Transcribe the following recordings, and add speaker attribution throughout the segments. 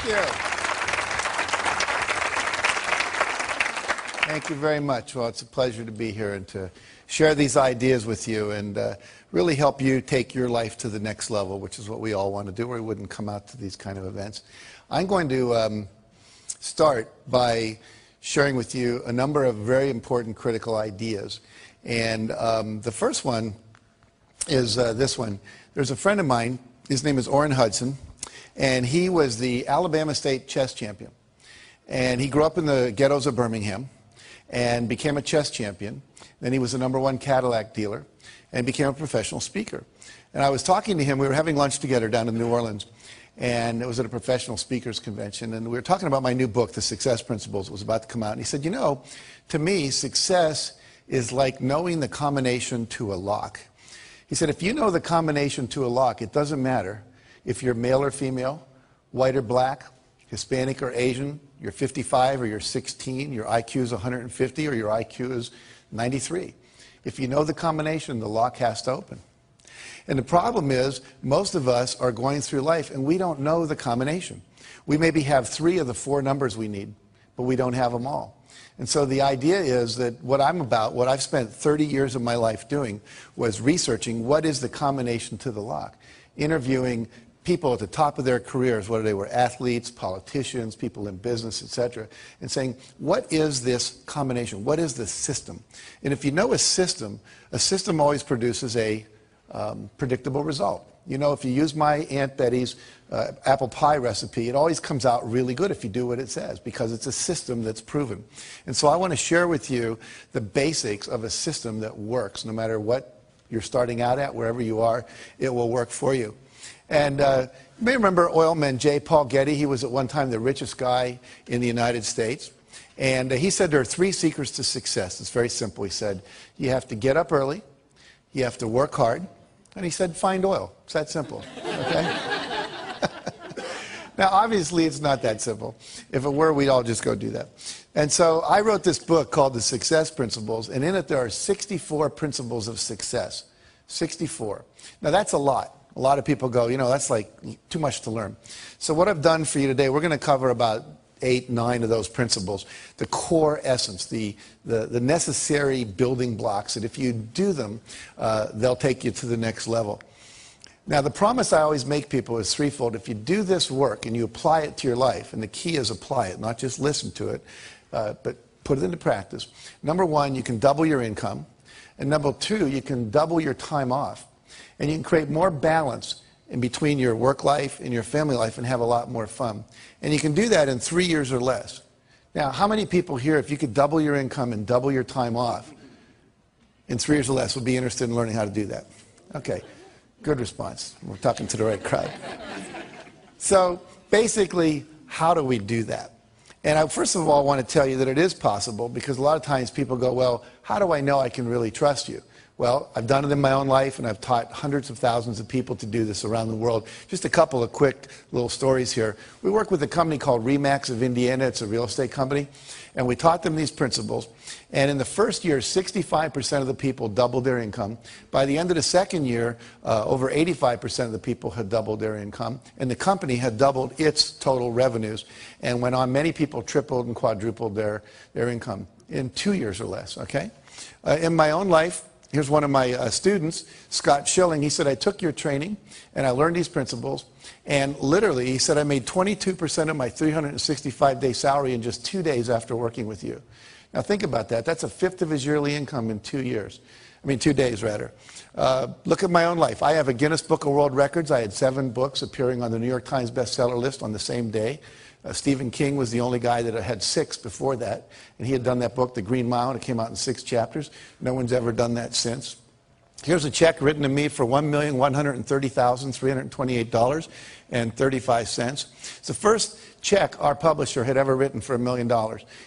Speaker 1: Thank you. Thank you very much. Well, it's a pleasure to be here and to share these ideas with you and really help you take your life to the next level, which is what we all want to do, or we wouldn't come out to these kind of events. I'm going to start by sharing with you a number of very important critical ideas. And the first one is this one. There's a friend of mine, his name is Orrin Hudson, and he was the Alabama State chess champion. And he grew up in the ghettos of Birmingham and became a chess champion. Then he was the #1 Cadillac dealer and became a professional speaker. And I was talking to him, we were having lunch together down in New Orleans, and it was at a professional speakers convention, and we were talking about my new book, The Success Principles. It was about to come out, and he said, you know, to me, success is like knowing the combination to a lock. He said, if you know the combination to a lock, it doesn't matter if you're male or female, white or black, Hispanic or Asian, you're 55 or you're 16, your IQ is 150 or your IQ is 93. If you know the combination, the lock has to open. And the problem is, most of us are going through life and we don't know the combination. We maybe have 3 of the 4 numbers we need, but we don't have them all. And so the idea is that what I'm about, what I've spent 30 years of my life doing, was researching what is the combination to the lock, interviewing people at the top of their careers, whether they were athletes, politicians, people in business, etc., and saying, what is this combination? What is the system? And if you know a system always produces a predictable result. You know, if you use my Aunt Betty's apple pie recipe, it always comes out really good if you do what it says, because it's a system that's proven. And so I want to share with you the basics of a system that works. No matter what you're starting out at, wherever you are, it will work for you. And you may remember oilman J. Paul Getty. He was at one time the richest guy in the United States. And he said there are 3 secrets to success. It's very simple. He said, you have to get up early, you have to work hard, and he said, find oil. It's that simple. Okay? Now, obviously, it's not that simple. If it were, we'd all just go do that. And so I wrote this book called The Success Principles, and in it there are 64 principles of success. 64. Now, that's a lot. A lot of people go, you know, that's like too much to learn. So what I've done for you today, we're going to cover about 8, 9 of those principles, the core essence, the necessary building blocks that if you do them, they'll take you to the next level. Now, the promise I always make people is threefold. If you do this work and you apply it to your life, and the key is apply it, not just listen to it, but put it into practice. Number 1, you can double your income. And number 2, you can double your time off. And you can create more balance in between your work life and your family life and have a lot more fun. And you can do that in 3 years or less. Now, how many people here, if you could double your income and double your time off in 3 years or less, would be interested in learning how to do that? Okay, good response. We're talking to the right crowd. So basically, how do we do that? And I first of all want to tell you that it is possible, because a lot of times people go, well, how do I know I can really trust you? Well, I've done it in my own life, and I've taught hundreds of thousands of people to do this around the world. Just a couple of quick little stories here. We work with a company called Remax of Indiana. It's a real estate company. And we taught them these principles. And in the first year, 65% of the people doubled their income. By the end of the second year, over 85% of the people had doubled their income. And the company had doubled its total revenues. And went on, many people tripled and quadrupled their income in 2 years or less, okay? In my own life, here's one of my students, Scott Schilling. He said, I took your training and I learned these principles. And literally, he said, I made 22% of my 365-day salary in just 2 days after working with you. Now think about that. That's 1/5 of his yearly income in 2 years. I mean, 2 days, rather. Look at my own life. I have a Guinness Book of World Records. I had 7 books appearing on the New York Times bestseller list on the same day. Stephen King was the only guy that had 6 before that, and he had done that book, The Green Mile, and it came out in 6 chapters. No one's ever done that since. Here's a check written to me for $1,130,328.35. It's the first check our publisher had ever written for $1 million.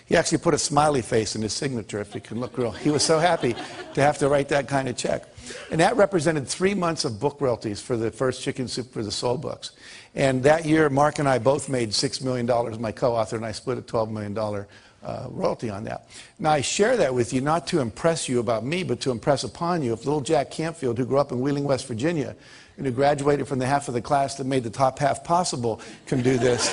Speaker 1: He actually put a smiley face in his signature, if you can look real. He was so happy to have to write that kind of check. And that represented 3 months of book royalties for the first Chicken Soup for the Soul books. And that year, Mark and I both made $6 million, my co-author, and I split a $12 million royalty on that. Now, I share that with you not to impress you about me, but to impress upon you if little Jack Canfield, who grew up in Wheeling, West Virginia, and who graduated from the half of the class that made the top half possible, can do this.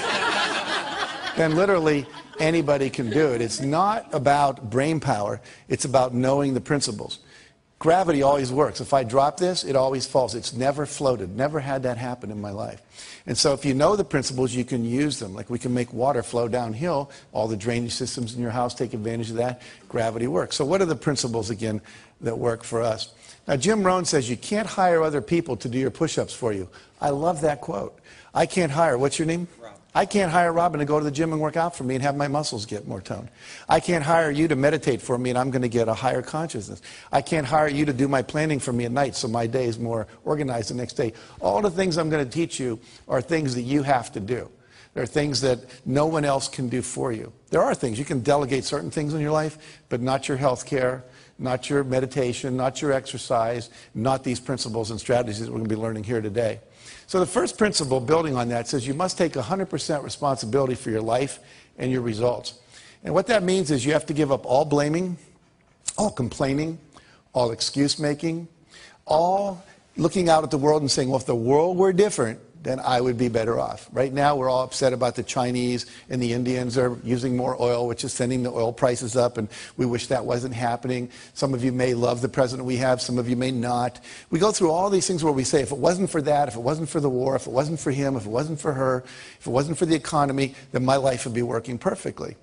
Speaker 1: then literally anybody can do it. It's not about brain power. It's about knowing the principles. Gravity always works. If I drop this, it always falls. It's never floated. Never had that happen in my life. And so if you know the principles, you can use them. Like we can make water flow downhill. All the drainage systems in your house take advantage of that. Gravity works. So what are the principles, again, that work for us? Now, Jim Rohn says you can't hire other people to do your push-ups for you. I love that quote. I can't hire, what's your name? Rob. I can't hire Robin to go to the gym and work out for me and have my muscles get more toned. I can't hire you to meditate for me and I'm going to get a higher consciousness. I can't hire you to do my planning for me at night so my day is more organized the next day. All the things I'm going to teach you are things that you have to do. There are things that no one else can do for you. There are things. You can delegate certain things in your life, but not your health care, not your meditation, not your exercise, not these principles and strategies that we're going to be learning here today. So the first principle, building on that, says you must take 100% responsibility for your life and your results. And what that means is you have to give up all blaming, all complaining, all excuse making, all looking out at the world and saying, well, if the world were different, then I would be better off. Right now, we're all upset about the Chinese and the Indians are using more oil, which is sending the oil prices up, and we wish that wasn't happening. Some of you may love the president we have, some of you may not. We go through all these things where we say, if it wasn't for that, if it wasn't for the war, if it wasn't for him, if it wasn't for her, if it wasn't for the economy, then my life would be working perfectly.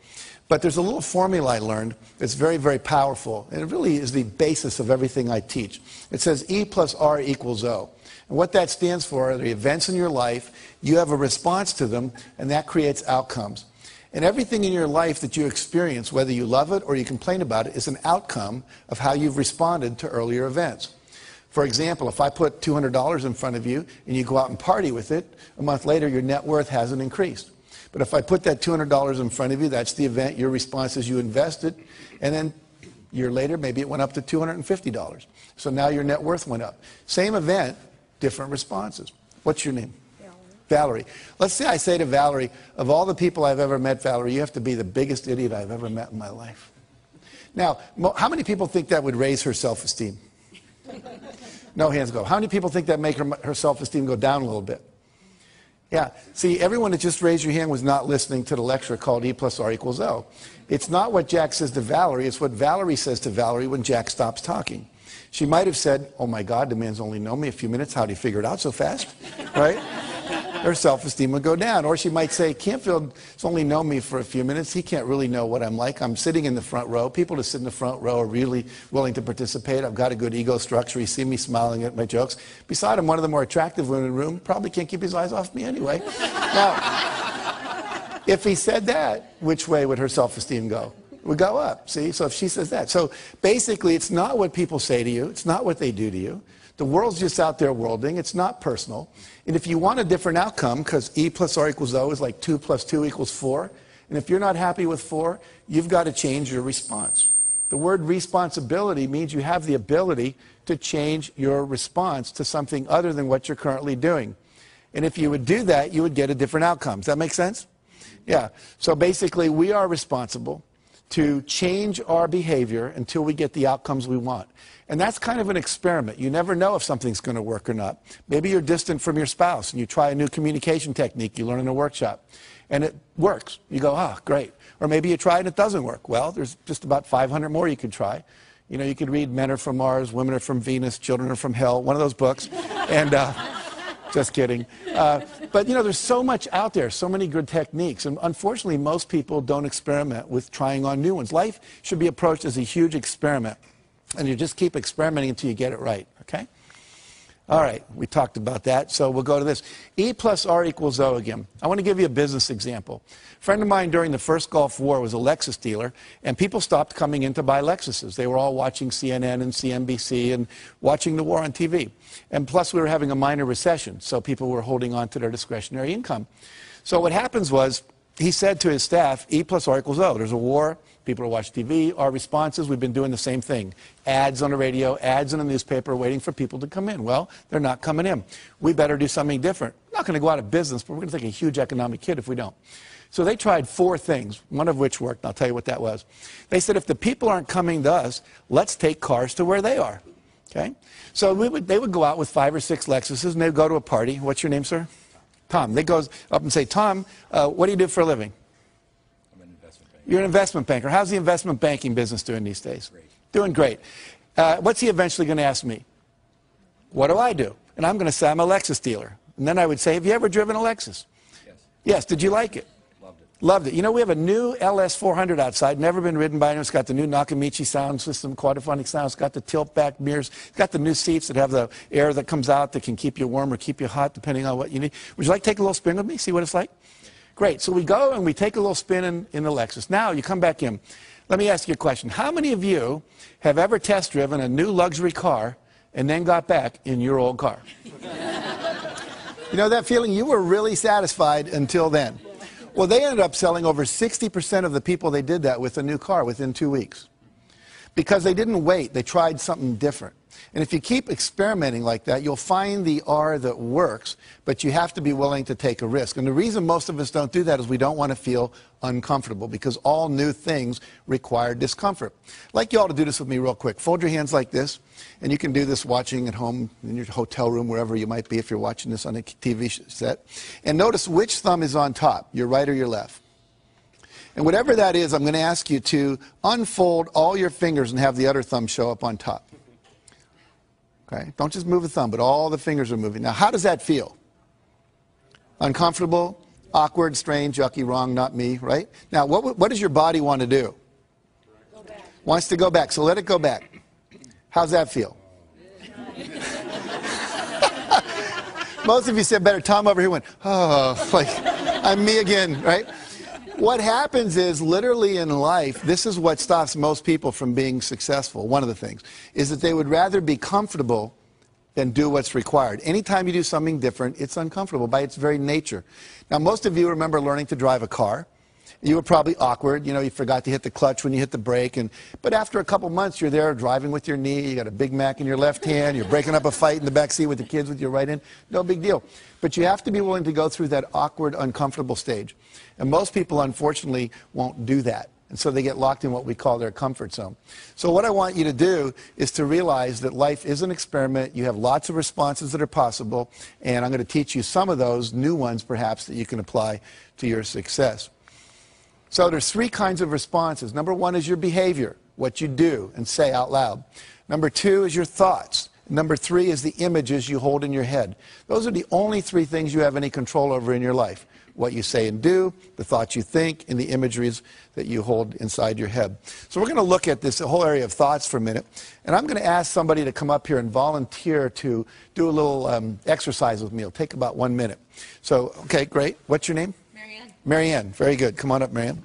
Speaker 1: But there's a little formula I learned that's very, very powerful, and it really is the basis of everything I teach. It says E plus R equals O. And what that stands for are the events in your life, you have a response to them, and that creates outcomes. And everything in your life that you experience, whether you love it or you complain about it, is an outcome of how you've responded to earlier events. For example, if I put $200 in front of you and you go out and party with it, a month later your net worth hasn't increased. But if I put that $200 in front of you, that's the event, your response is you invested, and then a year later maybe it went up to $250. So now your net worth went up. Same event, different responses. What's your name? Valerie. Let's say I say to Valerie, of all the people I've ever met, Valerie, you have to be the biggest idiot I've ever met in my life. Now, how many people think that would raise her self-esteem? No hands go. How many people think that make her self-esteem go down a little bit? Yeah. See, everyone that just raised your hand was not listening to the lecture called E plus R equals O. It's not what Jack says to Valerie, it's what Valerie says to Valerie when Jack stops talking. She might have said, oh my God, the man's only known me a few minutes. How'd he figure it out so fast? Right? Her self-esteem would go down. Or she might say, Canfield's only known me for a few minutes. He can't really know what I'm like. I'm sitting in the front row. People that sit in the front row are really willing to participate. I've got a good ego structure. You see me smiling at my jokes. Beside him, one of the more attractive women in the room probably can't keep his eyes off me anyway. Now, if he said that, which way would her self-esteem go? Would go up, see? So if she says that. So basically, it's not what people say to you. It's not what they do to you. The world's just out there worlding. It's not personal. And if you want a different outcome, because E plus R equals O is like 2 plus 2 equals 4, and if you're not happy with 4, you've got to change your response. The word responsibility means you have the ability to change your response to something other than what you're currently doing. And if you would do that, you would get a different outcome. Does that make sense? Yeah. So basically, we are responsible to change our behavior until we get the outcomes we want. And that's kind of an experiment. You never know if something's going to work or not. Maybe you're distant from your spouse and you try a new communication technique you learn in a workshop and it works. You go, ah, great. Or maybe you try and it doesn't work. Well, there's just about 500 more you could try. You know, you could read Men Are From Mars, Women Are From Venus, Children Are From Hell, one of those books. And just kidding. But, you know, there's so much out there, so many good techniques. And unfortunately, most people don't experiment with trying on new ones. Life should be approached as a huge experiment. And you just keep experimenting until you get it right, okay? All right, we talked about that, so we'll go to this. E plus R equals O again. I want to give you a business example. A friend of mine during the first Gulf War was a Lexus dealer, and people stopped coming in to buy Lexuses. They were all watching CNN and CNBC and watching the war on TV. And plus, we were having a minor recession, so people were holding on to their discretionary income. So what happens was, he said to his staff, E plus R equals O. There's a war. People are watching TV. Our responses, we've been doing the same thing. Ads on the radio, ads in the newspaper, waiting for people to come in. Well, they're not coming in. We better do something different. We're not going to go out of business, but we're going to take a huge economic hit if we don't. So they tried 4 things, one of which worked, and I'll tell you what that was. They said, if the people aren't coming to us, let's take cars to where they are. Okay? So they would go out with 5 or 6 Lexuses, and they'd go to a party. What's your name, sir? Tom. They go up and say, Tom, what do you do for a living? You're an investment banker. How's the investment banking business doing these days?
Speaker 2: Great.
Speaker 1: Doing great. What's he eventually going to ask me? What do I do? And I'm going to say I'm a Lexus dealer. And then I would say, have you ever driven a Lexus?
Speaker 2: Yes.
Speaker 1: Yes. Did you like it?
Speaker 2: Loved it.
Speaker 1: Loved it. You know, we have a new LS400 outside, never been ridden by anyone. It's got the new Nakamichi sound system, quadraphonic sound. It's got the tilt-back mirrors. It's got the new seats that have the air that comes out that can keep you warm or keep you hot, depending on what you need. Would you like to take a little spin with me, see what it's like? Great. So we go and we take a little spin in the Lexus. Now you come back in. Let me ask you a question. How many of you have ever test driven a new luxury car and then got back in your old car? You know that feeling? You were really satisfied until then. Well, they ended up selling over 60% of the people they did that with a new car within 2 weeks. Because they didn't wait. They tried something different. And if you keep experimenting like that, you'll find the R that works, but you have to be willing to take a risk. And the reason most of us don't do that is we don't want to feel uncomfortable, because all new things require discomfort. I'd like you all to do this with me real quick. Fold your hands like this, and you can do this watching at home, in your hotel room, wherever you might be if you're watching this on a TV set. And notice which thumb is on top, your right or your left. And whatever that is, I'm going to ask you to unfold all your fingers and have the other thumb show up on top. Okay? Don't just move a thumb, but all the fingers are moving. Now, how does that feel? Uncomfortable, awkward, strange, yucky, wrong, not me, right? Now, what does your body want to do?
Speaker 3: Go back.
Speaker 1: Wants to go back, so let it go back. How's that feel? Most of you said better. Tom over here went, oh, like, I'm me again, right? What happens is, literally in life, this is what stops most people from being successful. One of the things is that they would rather be comfortable than do what's required. Anytime you do something different, it's uncomfortable by its very nature. Now, most of you remember learning to drive a car. You were probably awkward. You know, you forgot to hit the clutch when you hit the brake. But after a couple months, you're there driving with your knee. You got a Big Mac in your left hand. You're breaking up a fight in the back seat with the kids with your right hand. No big deal. But you have to be willing to go through that awkward, uncomfortable stage. And most people, unfortunately, won't do that. And so they get locked in what we call their comfort zone. So what I want you to do is to realize that life is an experiment. You have lots of responses that are possible. And I'm going to teach you some of those, new ones perhaps, that you can apply to your success. So there's three kinds of responses. Number one is your behavior, what you do and say out loud. Number two is your thoughts. Number three is the images you hold in your head. Those are the only three things you have any control over in your life. What you say and do, the thoughts you think, and the imageries that you hold inside your head. So we're going to look at this whole area of thoughts for a minute. And I'm going to ask somebody to come up here and volunteer to do a little exercise with me. It'll take about 1 minute. So, okay, great. What's your name? Marianne, very good. Come on up, Marianne.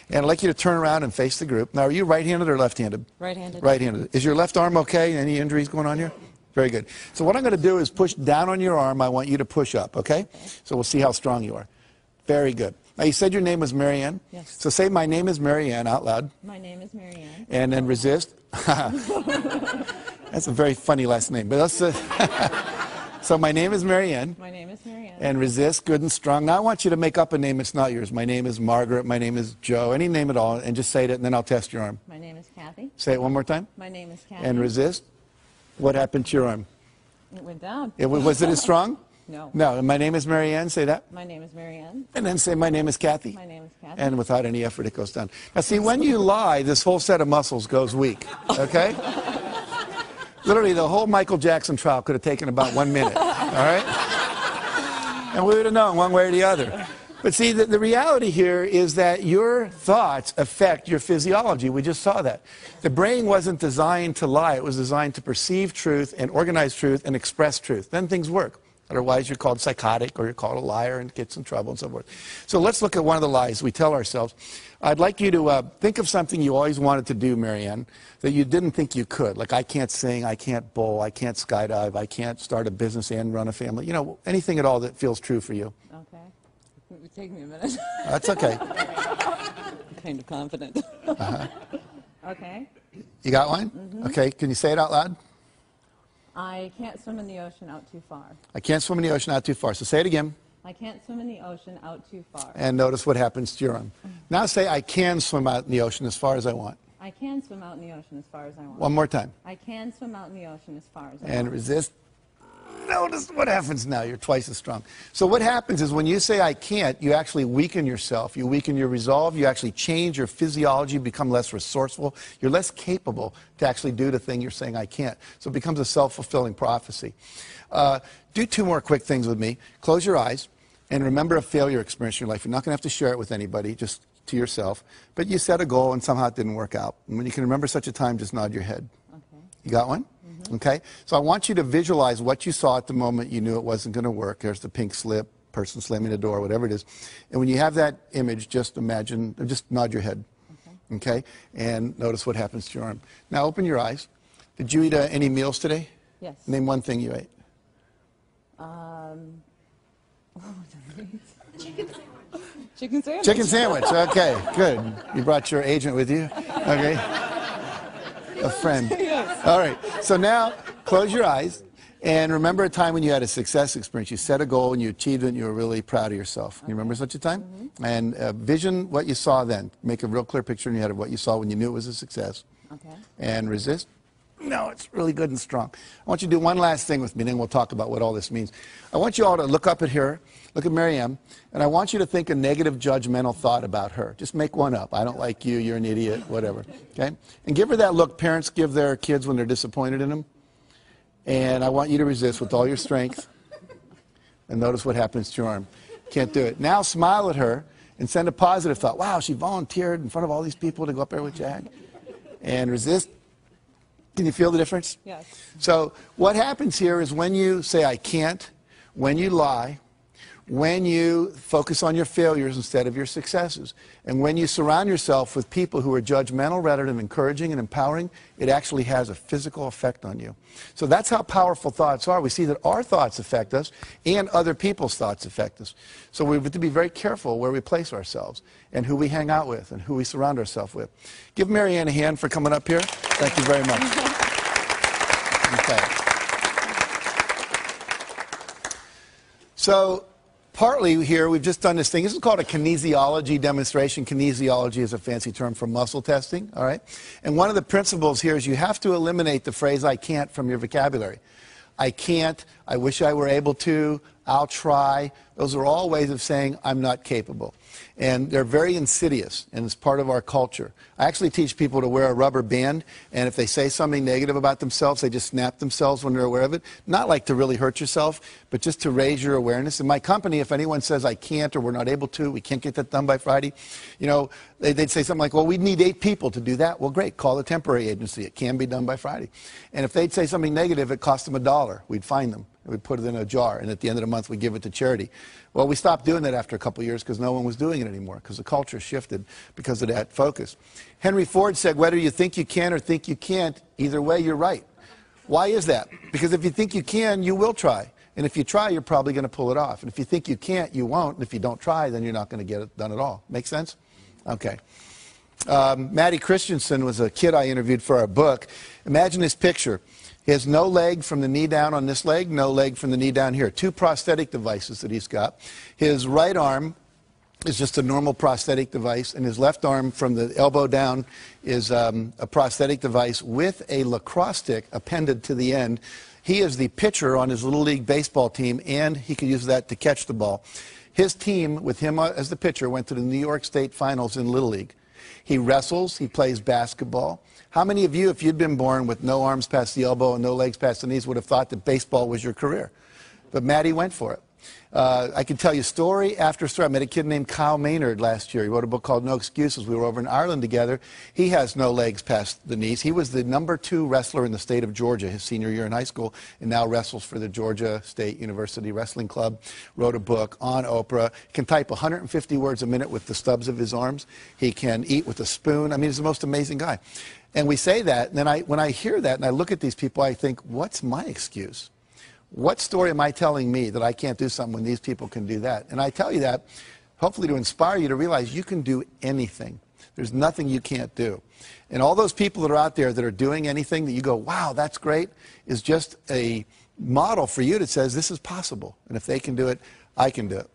Speaker 1: And I'd like you to turn around and face the group. Now, are you right-handed or left-handed?
Speaker 3: Right-handed.
Speaker 1: Right-handed. Is your left arm okay? Any injuries going on here? Very good. So what I'm going to do is push down on your arm. I want you to push up, okay? So we'll see how strong you are. Very good. Now, you said your name was Marianne?
Speaker 3: Yes.
Speaker 1: So say, my name is Marianne, out loud.
Speaker 3: My name is Marianne.
Speaker 1: And then resist. That's a very funny last name. But that's so my name is Marianne.
Speaker 3: My name is Marianne.
Speaker 1: And resist, good and strong. Now I want you to make up a name that's not yours. My name is Margaret. My name is Joe. Any name at all, and just say it, and then I'll test your arm.
Speaker 3: My name is Kathy.
Speaker 1: Say it one more time.
Speaker 3: My name is Kathy.
Speaker 1: And resist. What happened to your arm?
Speaker 3: It went down.
Speaker 1: Was it as strong?
Speaker 3: No.
Speaker 1: No. And my name is Marianne. Say that.
Speaker 3: My name is Marianne.
Speaker 1: And then say, my name is Kathy.
Speaker 3: My name is Kathy.
Speaker 1: And without any effort, it goes down. Now, see, when you lie, this whole set of muscles goes weak. Okay? Literally, the whole Michael Jackson trial could have taken about 1 minute. All right? And we would have known one way or the other. But see, the reality here is that your thoughts affect your physiology. We just saw that. The brain wasn't designed to lie. It was designed to perceive truth and organize truth and express truth. Then things work. Otherwise, you're called psychotic or you're called a liar and gets in trouble and so forth. So let's look at one of the lies we tell ourselves. I'd like you to think of something you always wanted to do, Marianne, that you didn't think you could. Like, I can't sing, I can't bowl, I can't skydive, I can't start a business and run a family. You know, anything at all that feels true for you.
Speaker 3: Okay. It would take me a minute.
Speaker 1: That's okay.
Speaker 3: I'm kind of confident. Okay.
Speaker 1: You got one? Mm-hmm. Okay. Can you say it out loud?
Speaker 3: I can't swim in the ocean out too far.
Speaker 1: I can't swim in the ocean out too far. So say it again.
Speaker 3: I can't swim in the ocean out too far.
Speaker 1: And notice what happens to your arm. Now say, I can swim out in the ocean as far as I want.
Speaker 3: I can swim out in the ocean as far as I want.
Speaker 1: One more time.
Speaker 3: I can swim out in the ocean as far as I want.
Speaker 1: And resist. notice what happens now. You're twice as strong. So what happens is when you say I can't, you actually weaken yourself. You weaken your resolve. You actually change your physiology, become less resourceful. You're less capable to actually do the thing you're saying I can't. So it becomes a self-fulfilling prophecy. Do 2 more quick things with me. Close your eyes and remember a failure experience in your life. You're not going to have to share it with anybody, just to yourself. But you set a goal and somehow it didn't work out. And when you can remember such a time, just nod your head.
Speaker 3: Okay.
Speaker 1: You got one? Okay, so I want you to visualize what you saw at the moment you knew it wasn't going to work. There's the pink slip, person slamming the door, whatever it is. And when you have that image, just imagine, just nod your head. Okay, and notice what happens to your arm. Now open your eyes. Did you eat any meals today?
Speaker 3: Yes.
Speaker 1: Name one thing you ate.
Speaker 3: Chicken sandwich.
Speaker 1: Chicken sandwich. Okay, good. You brought your agent with you? Okay. A friend.
Speaker 3: Yes.
Speaker 1: All right. So now close your eyes and remember a time when you had a success experience. You set a goal and you achieved it and you were really proud of yourself. Can you remember such a time? And vision what you saw then. Make a real clear picture in your head of what you saw when you knew it was a success.
Speaker 3: Okay.
Speaker 1: And resist. No, it's really good and strong. I want you to do one last thing with me, and then we'll talk about what all this means. I want you all to look up at her, look at Marianne, and I want you to think a negative judgmental thought about her. Just make one up. I don't like you, you're an idiot, whatever. Okay? And give her that look parents give their kids when they're disappointed in them. And I want you to resist with all your strength. And notice what happens to your arm. Can't do it. Now smile at her and send a positive thought. Wow, she volunteered in front of all these people to go up there with Jack. And resist. Can you feel the difference?
Speaker 3: Yes.
Speaker 1: So what happens here is when you say I can't, when you lie, when you focus on your failures instead of your successes, and when you surround yourself with people who are judgmental rather than encouraging and empowering, it actually has a physical effect on you. So that's how powerful thoughts are. We see that our thoughts affect us and other people's thoughts affect us. So we have to be very careful where we place ourselves and who we hang out with and who we surround ourselves with. Give Marianne a hand for coming up here. Thank you very much. Okay. So partly here, we've just done this thing. This is called a kinesiology demonstration. Kinesiology is a fancy term for muscle testing, all right? And one of the principles here is you have to eliminate the phrase I can't from your vocabulary. I can't, I wish I were able to, I'll try. Those are all ways of saying I'm not capable. And they're very insidious, and it's part of our culture. I actually teach people to wear a rubber band, and if they say something negative about themselves, they just snap themselves when they're aware of it. Not like to really hurt yourself, but just to raise your awareness. In my company, if anyone says I can't or we're not able to, we can't get that done by Friday, you know, they'd say something like, well, we'd need 8 people to do that. Well, great, call a temporary agency. It can be done by Friday. And if they'd say something negative, it cost them $1. We'd fine them. We'd put it in a jar, and at the end of the month, we'd give it to charity. Well, we stopped doing that after a couple of years because no one was doing it anymore, because the culture shifted because of that focus. Henry Ford said, whether you think you can or think you can't, either way, you're right. Why is that? Because if you think you can, you will try. And if you try, you're probably going to pull it off. And if you think you can't, you won't. And if you don't try, then you're not going to get it done at all. Make sense? Okay. Maddie Christensen was a kid I interviewed for our book. Imagine this picture. He has no leg from the knee down on this leg, no leg from the knee down here. 2 prosthetic devices that he's got. His right arm is just a normal prosthetic device, and his left arm from the elbow down is a prosthetic device with a lacrosse stick appended to the end. He is the pitcher on his Little League baseball team, and he could use that to catch the ball. His team, with him as the pitcher, went to the New York State Finals in Little League. He wrestles, he plays basketball. How many of you, if you'd been born with no arms past the elbow and no legs past the knees, would have thought that baseball was your career? But Maddie went for it. I can tell you story after story. I met a kid named Kyle Maynard last year. He wrote a book called No Excuses. We were over in Ireland together. He has no legs past the knees. He was the #2 wrestler in the state of Georgia his senior year in high school, and now wrestles for the Georgia State University Wrestling Club. Wrote a book on Oprah. Can type 150 words a minute with the stubs of his arms. He can eat with a spoon. I mean, he's the most amazing guy. And we say that, and then when I hear that and I look at these people, I think, what's my excuse? What story am I telling me that I can't do something when these people can do that? And I tell you that hopefully to inspire you to realize you can do anything. There's nothing you can't do. And all those people that are out there that are doing anything that you go, wow, that's great, is just a model for you that says this is possible. And if they can do it, I can do it.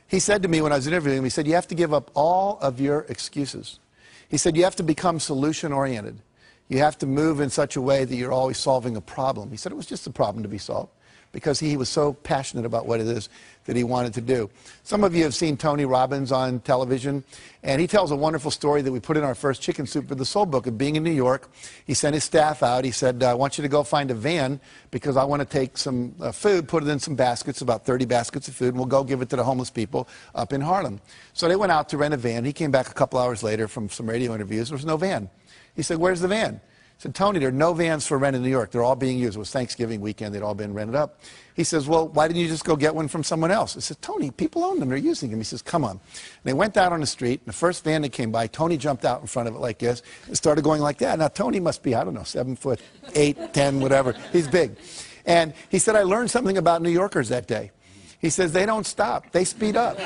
Speaker 1: He said to me when I was interviewing him, he said, you have to give up all of your excuses. He said, you have to become solution-oriented. You have to move in such a way that you're always solving a problem. He said it was just a problem to be solved. because he was so passionate about what it is that he wanted to do. Some of you have seen Tony Robbins on television, and he tells a wonderful story that we put in our first Chicken Soup for the Soul book of being in New York. He sent his staff out. He said, I want you to go find a van because I want to take some food, put it in some baskets, about 30 baskets of food, and we'll go give it to the homeless people up in Harlem. So they went out to rent a van. He came back a couple hours later from some radio interviews. There was no van. He said, where's the van? He said, Tony, there are no vans for rent in New York. They're all being used. It was Thanksgiving weekend. They'd all been rented up. He says, well, why didn't you just go get one from someone else? I said, Tony, people own them. They're using them. He says, come on. And they went out on the street. And the first van that came by, Tony jumped out in front of it like this and started going like that. Now, Tony must be, I don't know, 7 foot, 8, 10, whatever. He's big. And he said, I learned something about New Yorkers that day. He says, they don't stop. They speed up.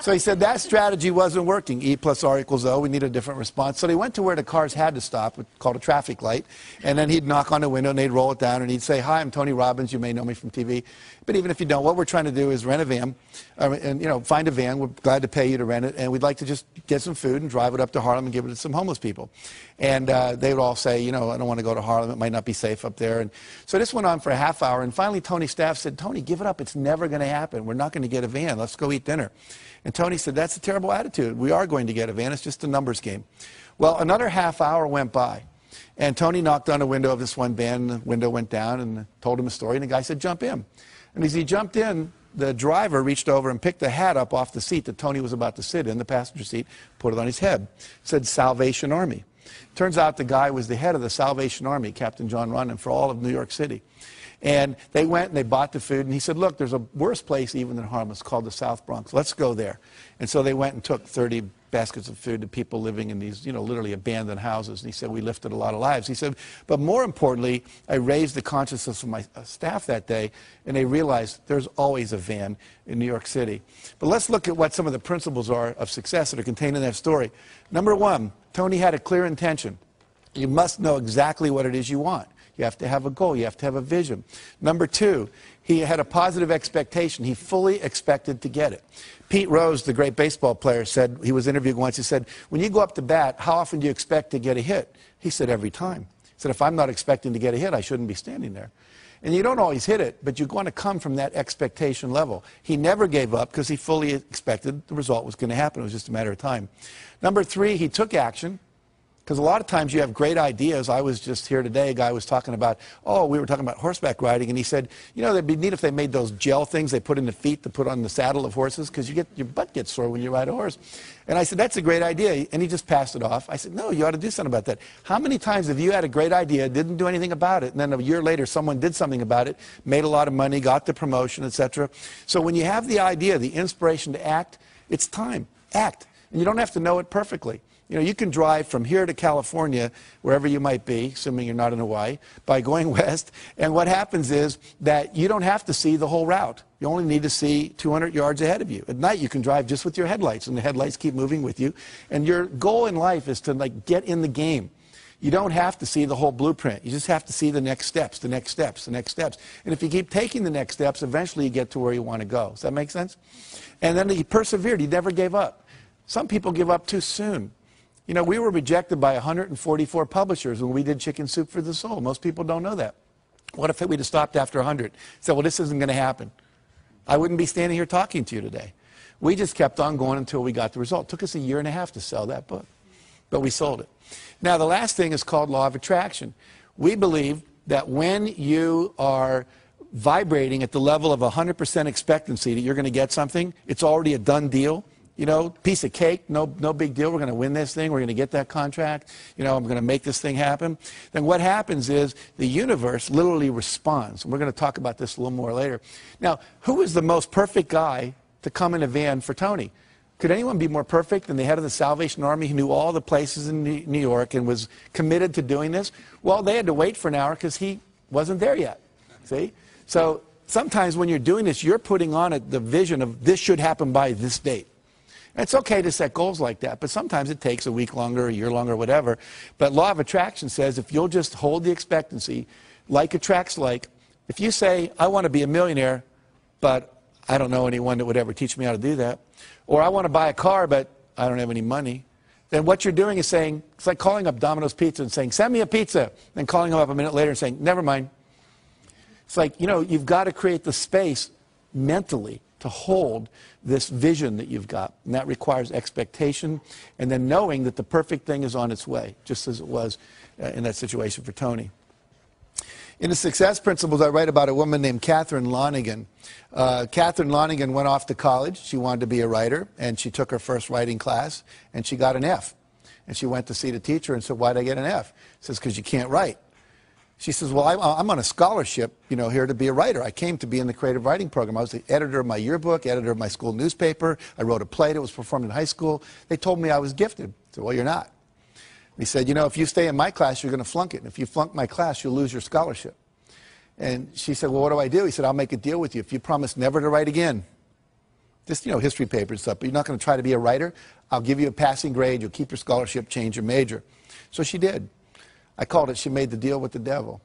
Speaker 1: So he said that strategy wasn't working. E plus R equals O. We need a different response. So they went to where the cars had to stop, called a traffic light. And then he'd knock on the window and they'd roll it down and he'd say, hi, I'm Tony Robbins. You may know me from TV. But even if you don't, what we're trying to do is rent a van and, find a van. We're glad to pay you to rent it. And we'd like to just get some food and drive it up to Harlem and give it to some homeless people. And they would all say, I don't want to go to Harlem. It might not be safe up there. And so this went on for a half hour. And finally, Tony's staff said, Tony, give it up. It's never going to happen. We're not going to get a van. Let's go eat dinner. And Tony said, that's a terrible attitude. We are going to get a van. It's just a numbers game. Well, another half hour went by. And Tony knocked on the window of this one van. The window went down and told him a story. And the guy said, jump in. And as he jumped in, the driver reached over and picked the hat up off the seat that Tony was about to sit in, the passenger seat, put it on his head. It said Salvation Army. Turns out the guy was the head of the Salvation Army, Captain John Runyon, for all of New York City. And they went and they bought the food. And he said, look, there's a worse place even than Harlem. It's called the South Bronx. Let's go there. And so they went and took 30 baskets of food to people living in these, literally abandoned houses. And he said, we lifted a lot of lives. He said, but more importantly, I raised the consciousness of my staff that day, and they realized there's always a van in New York City. But let's look at what some of the principles are of success that are contained in that story. Number one, Tony had a clear intention. You must know exactly what it is you want. You have to have a goal. You have to have a vision. Number two, he had a positive expectation. He fully expected to get it. Pete Rose, the great baseball player, said, he was interviewed once, he said, when you go up to bat, how often do you expect to get a hit? He said, every time. He said, if I'm not expecting to get a hit, I shouldn't be standing there. And you don't always hit it, but you want to come from that expectation level. He never gave up because he fully expected the result was going to happen. It was just a matter of time. Number three, he took action. Because a lot of times you have great ideas. I was just here today, a guy was talking about, we were talking about horseback riding, and he said, that'd be neat if they made those gel things they put in the feet to put on the saddle of horses, because your butt gets sore when you ride a horse. And I said, that's a great idea. And he just passed it off. I said, no, you ought to do something about that. How many times have you had a great idea, didn't do anything about it, and then a year later someone did something about it, made a lot of money, got the promotion, etc. So when you have the idea, the inspiration to act, it's time. Act. And you don't have to know it perfectly. You can drive from here to California, wherever you might be, assuming you're not in Hawaii, by going west. And what happens is that you don't have to see the whole route. You only need to see 200 yards ahead of you. At night, you can drive just with your headlights, and the headlights keep moving with you. And your goal in life is to, get in the game. You don't have to see the whole blueprint. You just have to see the next steps, the next steps, the next steps. And if you keep taking the next steps, eventually you get to where you want to go. Does that make sense? And then he persevered. He never gave up. Some people give up too soon. We were rejected by 144 publishers when we did Chicken Soup for the Soul. Most people don't know that. What if we'd have stopped after 100? Said, well, this isn't going to happen. I wouldn't be standing here talking to you today. We just kept on going until we got the result. It took us a year and a half to sell that book, but we sold it. Now, the last thing is called law of attraction. We believe that when you are vibrating at the level of 100% expectancy that you're going to get something, it's already a done deal. Piece of cake, no big deal. We're going to win this thing. We're going to get that contract. I'm going to make this thing happen. Then what happens is the universe literally responds. And we're going to talk about this a little more later. Now, who is the most perfect guy to come in a van for Tony? Could anyone be more perfect than the head of the Salvation Army who knew all the places in New York and was committed to doing this? Well, they had to wait for an hour because he wasn't there yet. See? So sometimes when you're doing this, you're putting on it the vision of this should happen by this date. It's okay to set goals like that, but sometimes it takes a week longer, a year longer, whatever. But law of attraction says if you'll just hold the expectancy, like attracts like. If you say, I want to be a millionaire, but I don't know anyone that would ever teach me how to do that, or I want to buy a car, but I don't have any money, then what you're doing is saying, it's like calling up Domino's Pizza and saying, send me a pizza, then calling them up a minute later and saying, never mind. It's like, you know, you've got to create the space mentally to hold this vision that you've got. And that requires expectation and then knowing that the perfect thing is on its way, just as it was in that situation for Tony. In the Success Principles, I write about a woman named Catherine Lonigan. Catherine Lonigan went off to college. She wanted to be a writer, and she took her first writing class, and she got an F. And she went to see the teacher and said, "Why'd I get an F?" He says, "Because you can't write." She says, "Well, I'm on a scholarship, you know, here to be a writer. I came to be in the creative writing program. I was the editor of my yearbook, editor of my school newspaper. I wrote a play that was performed in high school. They told me I was gifted." I said, "Well, you're not." He said, "You know, if you stay in my class, you're going to flunk it. And if you flunk my class, you'll lose your scholarship." And she said, "Well, what do I do?" He said, "I'll make a deal with you. If you promise never to write again, just, you know, history papers and stuff, but you're not going to try to be a writer, I'll give you a passing grade. You'll keep your scholarship, change your major." So she did. I called it, she made the deal with the devil.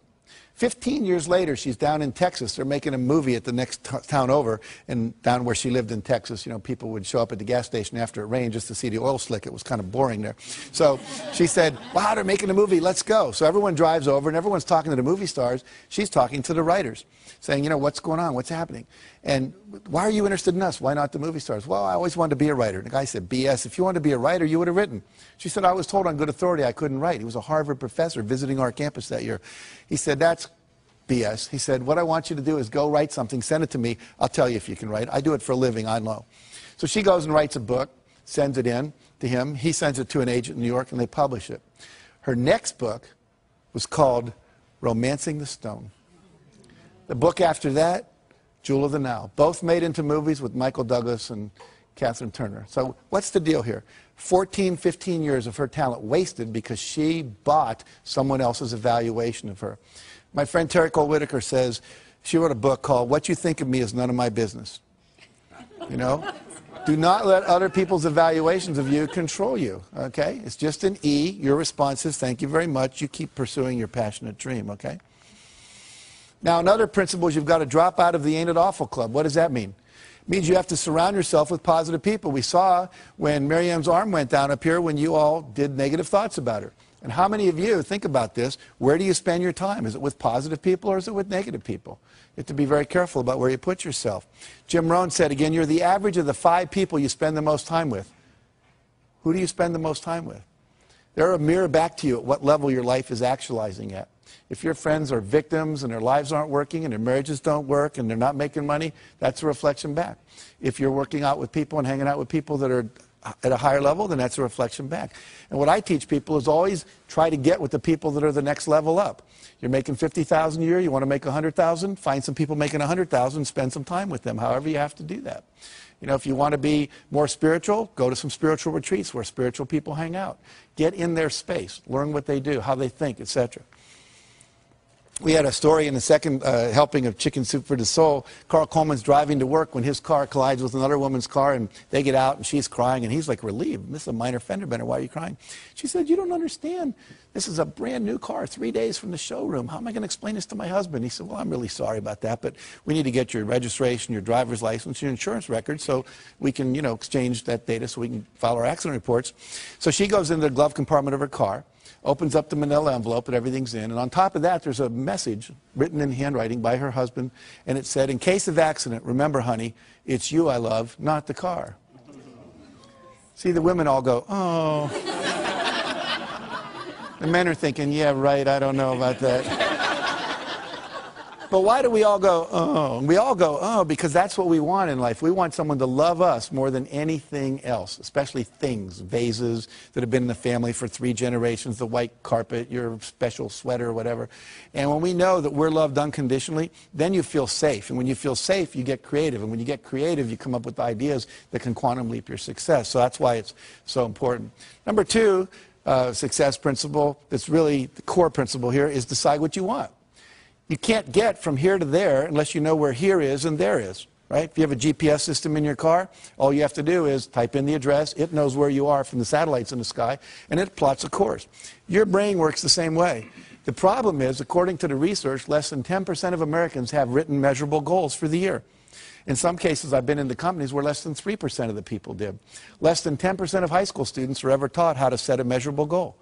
Speaker 1: 15 years later, she's down in Texas. They're making a movie at the next town over, and down where she lived in Texas, you know, people would show up at the gas station after it rained just to see the oil slick. It was kind of boring there. So she said, "Wow, they're making a movie, let's go." So everyone drives over, and everyone's talking to the movie stars. She's talking to the writers, saying, you know, "What's going on? What's happening? And why are you interested in us? Why not the movie stars?" "Well, I always wanted to be a writer." And the guy said, "BS, if you wanted to be a writer, you would have written." She said, "I was told on good authority I couldn't write." He was a Harvard professor visiting our campus that year. He said, "That's BS. He said, "What I want you to do is go write something, send it to me. I'll tell you if you can write. I do it for a living, I know." So she goes and writes a book, sends it in to him. He sends it to an agent in New York, and they publish it. Her next book was called Romancing the Stone. The book after that, Jewel of the Nile. Both made into movies with Michael Douglas and Catherine Turner. So what's the deal here? 14, 15 years of her talent wasted because she bought someone else's evaluation of her. My friend Terry Cole Whitaker says, she wrote a book called What You Think of Me Is None of My Business. You know? Do not let other people's evaluations of you control you, okay? It's just an E. Your response is, "Thank you very much. You keep pursuing your passionate dream," okay? Now, another principle is you've got to drop out of the Ain't It Awful Club. What does that mean? It means you have to surround yourself with positive people. We saw when Miriam's arm went down up here when you all did negative thoughts about her. And how many of you, think about this, where do you spend your time? Is it with positive people or is it with negative people? You have to be very careful about where you put yourself. Jim Rohn said, again, you're the average of the 5 people you spend the most time with. Who do you spend the most time with? They're a mirror back to you at what level your life is actualizing at. If your friends are victims and their lives aren't working and their marriages don't work and they're not making money, that's a reflection back. If you're working out with people and hanging out with people that are at a higher level, then that's a reflection back. And what I teach people is always try to get with the people that are the next level up. You're making $50,000 a year, you want to make $100,000, find some people making $100,000, spend some time with them, however you have to do that. You know, if you want to be more spiritual, go to some spiritual retreats where spiritual people hang out. Get in their space, learn what they do, how they think, etc. We had a story in the second helping of Chicken Soup for the Soul. Carl Coleman's driving to work when his car collides with another woman's car, and they get out, and she's crying, and he's like relieved. "This is a minor fender bender. Why are you crying?" She said, "You don't understand. This is a brand new car, 3 days from the showroom. How am I going to explain this to my husband?" He said, "Well, I'm really sorry about that, but we need to get your registration, your driver's license, your insurance record, so we can, you know, exchange that data so we can file our accident reports." So she goes into the glove compartment of her car, opens up the manila envelope and everything's in. And on top of that, there's a message written in handwriting by her husband. And it said, "In case of accident, remember, honey, it's you I love, not the car." See, the women all go, "Oh." The men are thinking, "Yeah, right, I don't know about that." But why do we all go, "Oh"? And we all go, "Oh," because that's what we want in life. We want someone to love us more than anything else, especially things, vases that have been in the family for 3 generations, the white carpet, your special sweater, whatever. And when we know that we're loved unconditionally, then you feel safe. And when you feel safe, you get creative. And when you get creative, you come up with ideas that can quantum leap your success. So that's why it's so important. Number 2, success principle, that's really the core principle here, is decide what you want. You can't get from here to there unless you know where here is and there is, right? If you have a GPS system in your car, all you have to do is type in the address. It knows where you are from the satellites in the sky, and it plots a course. Your brain works the same way. The problem is, according to the research, less than 10% of Americans have written measurable goals for the year. In some cases, I've been in the companies where less than 3% of the people did. Less than 10% of high school students are ever taught how to set a measurable goal.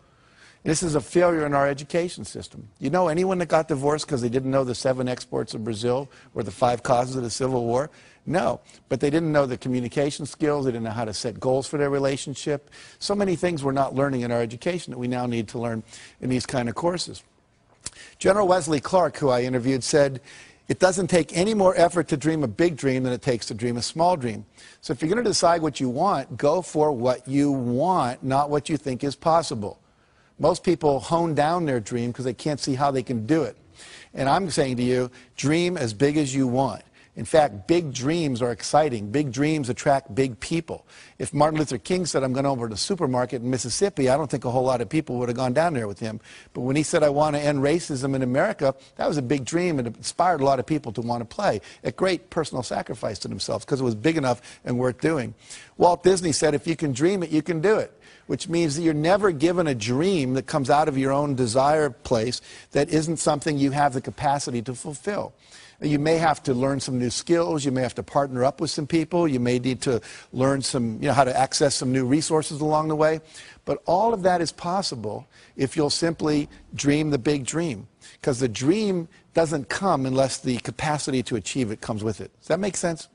Speaker 1: This is a failure in our education system. You know anyone that got divorced because they didn't know the 7 exports of Brazil or the 5 causes of the Civil War? No, but they didn't know the communication skills, they didn't know how to set goals for their relationship. So many things we're not learning in our education that we now need to learn in these kind of courses. General Wesley Clark, who I interviewed, said, it doesn't take any more effort to dream a big dream than it takes to dream a small dream. So if you're going to decide what you want, go for what you want, not what you think is possible. Most people hone down their dream because they can't see how they can do it. And I'm saying to you, dream as big as you want. In fact, big dreams are exciting. Big dreams attract big people. If Martin Luther King said, I'm going over to the supermarket in Mississippi, I don't think a whole lot of people would have gone down there with him. But when he said, I want to end racism in America, that was a big dream and it inspired a lot of people to want to play at great personal sacrifice to themselves because it was big enough and worth doing. Walt Disney said, if you can dream it, you can do it. Which means that you're never given a dream that comes out of your own desire place that isn't something you have the capacity to fulfill. You may have to learn some new skills, you may have to partner up with some people, you may need to learn some, how to access some new resources along the way. But all of that is possible if you'll simply dream the big dream. Because the dream doesn't come unless the capacity to achieve it comes with it. Does that make sense?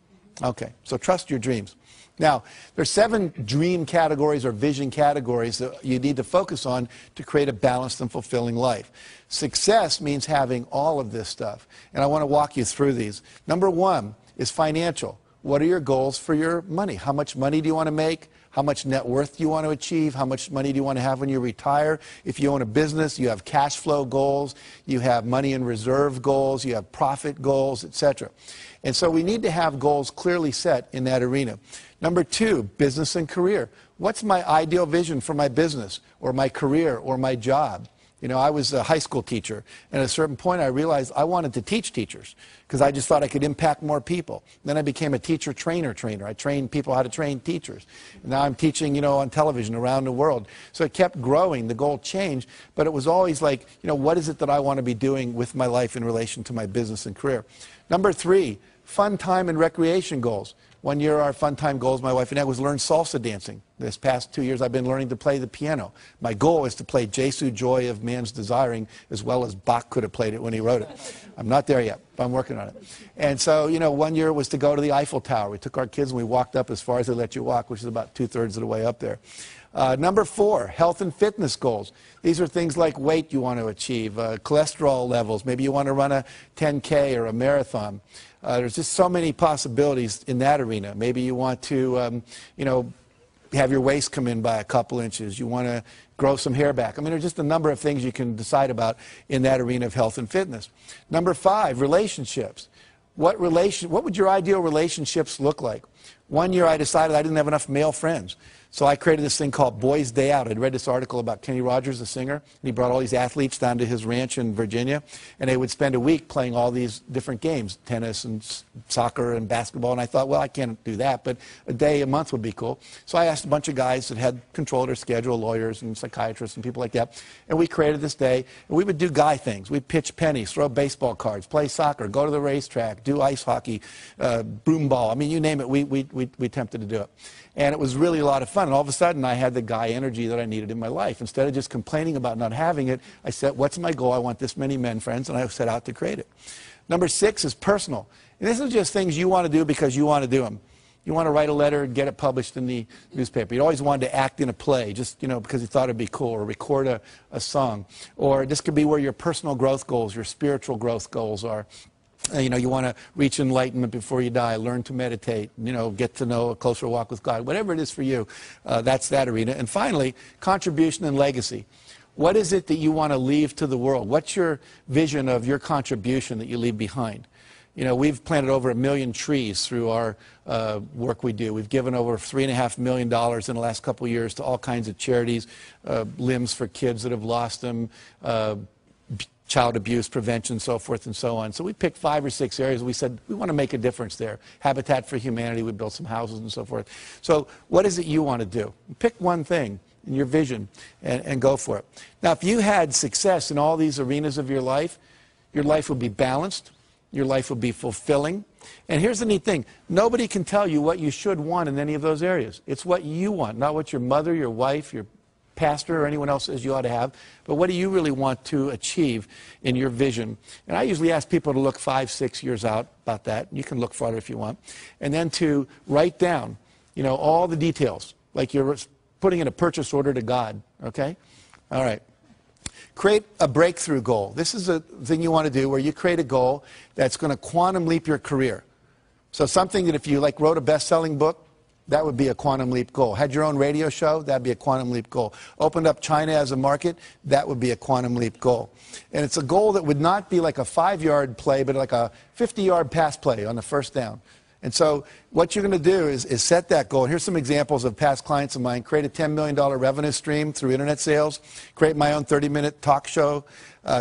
Speaker 1: Okay, so trust your dreams. Now, there's 7 dream categories or vision categories that you need to focus on to create a balanced and fulfilling life. Success means having all of this stuff, and I want to walk you through these. Number 1 is financial. What are your goals for your money? How much money do you want to make? How much net worth do you want to achieve? How much money do you want to have when you retire? If you own a business, you have cash flow goals, you have money in reserve goals, you have profit goals, etc. And so we need to have goals clearly set in that arena. Number 2, business and career. What's my ideal vision for my business or my career or my job? I was a high school teacher, and at a certain point I realized I wanted to teach teachers because I just thought I could impact more people. Then I became a teacher trainer. I trained people how to train teachers. And now I'm teaching, on television around the world. So it kept growing. The goal changed, but it was always like, what is it that I want to be doing with my life in relation to my business and career? Number 3, fun time and recreation goals. One year our fun time goals, my wife and I, was learn salsa dancing. This past 2 years I've been learning to play the piano. My goal is to play Jesu Joy of Man's Desiring as well as Bach could have played it when he wrote it. I'm not there yet, but I'm working on it. And so, 1 year was to go to the Eiffel Tower. We took our kids and we walked up as far as they let you walk, which is about 2/3 of the way up there. Number 4, health and fitness goals. These are things like weight you want to achieve, cholesterol levels. Maybe you want to run a 10K or a marathon. There's just so many possibilities in that arena. Maybe you want to, have your waist come in by a couple inches. You want to grow some hair back. There's just a number of things you can decide about in that arena of health and fitness. Number 5, relationships. What would your ideal relationships look like? One year I decided I didn't have enough male friends. So I created this thing called Boys Day Out. I'd read this article about Kenny Rogers, the singer, and he brought all these athletes down to his ranch in Virginia, and they would spend a week playing all these different games, tennis and soccer and basketball, and I thought, well, I can't do that, but a day a month would be cool. So I asked a bunch of guys that had control of their schedule, lawyers and psychiatrists and people like that, and we created this day, and we would do guy things. We'd pitch pennies, throw baseball cards, play soccer, go to the racetrack, do ice hockey, broom ball. You name it, we attempted to do it. And it was really a lot of fun. And all of a sudden, I had the guy energy that I needed in my life. Instead of just complaining about not having it, I said, what's my goal? I want this many men friends, and I set out to create it. Number 6 is personal. And this is just things you want to do because you want to do them. You want to write a letter and get it published in the newspaper. You always wanted to act in a play, just, because you thought it'd be cool, or record a song. Or this could be where your personal growth goals, your spiritual growth goals are. You want to reach enlightenment before you die, learn to meditate, get to know a closer walk with God. Whatever it is for you, that's that arena. And finally, contribution and legacy. What is it that you want to leave to the world? What's your vision of your contribution that you leave behind? We've planted over 1 million trees through our work we do. We've given over $3.5 million in the last couple of years to all kinds of charities, limbs for kids that have lost them, child abuse prevention, so forth and so on. So we picked 5 or 6 areas. We said, we want to make a difference there. Habitat for Humanity, we built some houses and so forth. So what is it you want to do? Pick one thing in your vision and go for it. Now, if you had success in all these arenas of your life would be balanced, your life would be fulfilling. And here's the neat thing. Nobody can tell you what you should want in any of those areas. It's what you want, not what your mother, your wife, your pastor or anyone else says you ought to have, but what do you really want to achieve in your vision? And I usually ask people to look 5, 6 years out about that. You can look farther if you want. And then to write down, all the details, like you're putting in a purchase order to God, okay? All right. Create a breakthrough goal. This is a thing you want to do where you create a goal that's going to quantum leap your career. So something that if you wrote a best-selling book, that would be a quantum leap goal. Had your own radio show, that'd be a quantum leap goal. Opened up China as a market, that would be a quantum leap goal. And it's a goal that would not be like a 5-yard play, but like a 50-yard pass play on the first down. And so what you're going to do is set that goal. And here's some examples of past clients of mine. Create a $10 million revenue stream through internet sales. Create my own 30-minute talk show.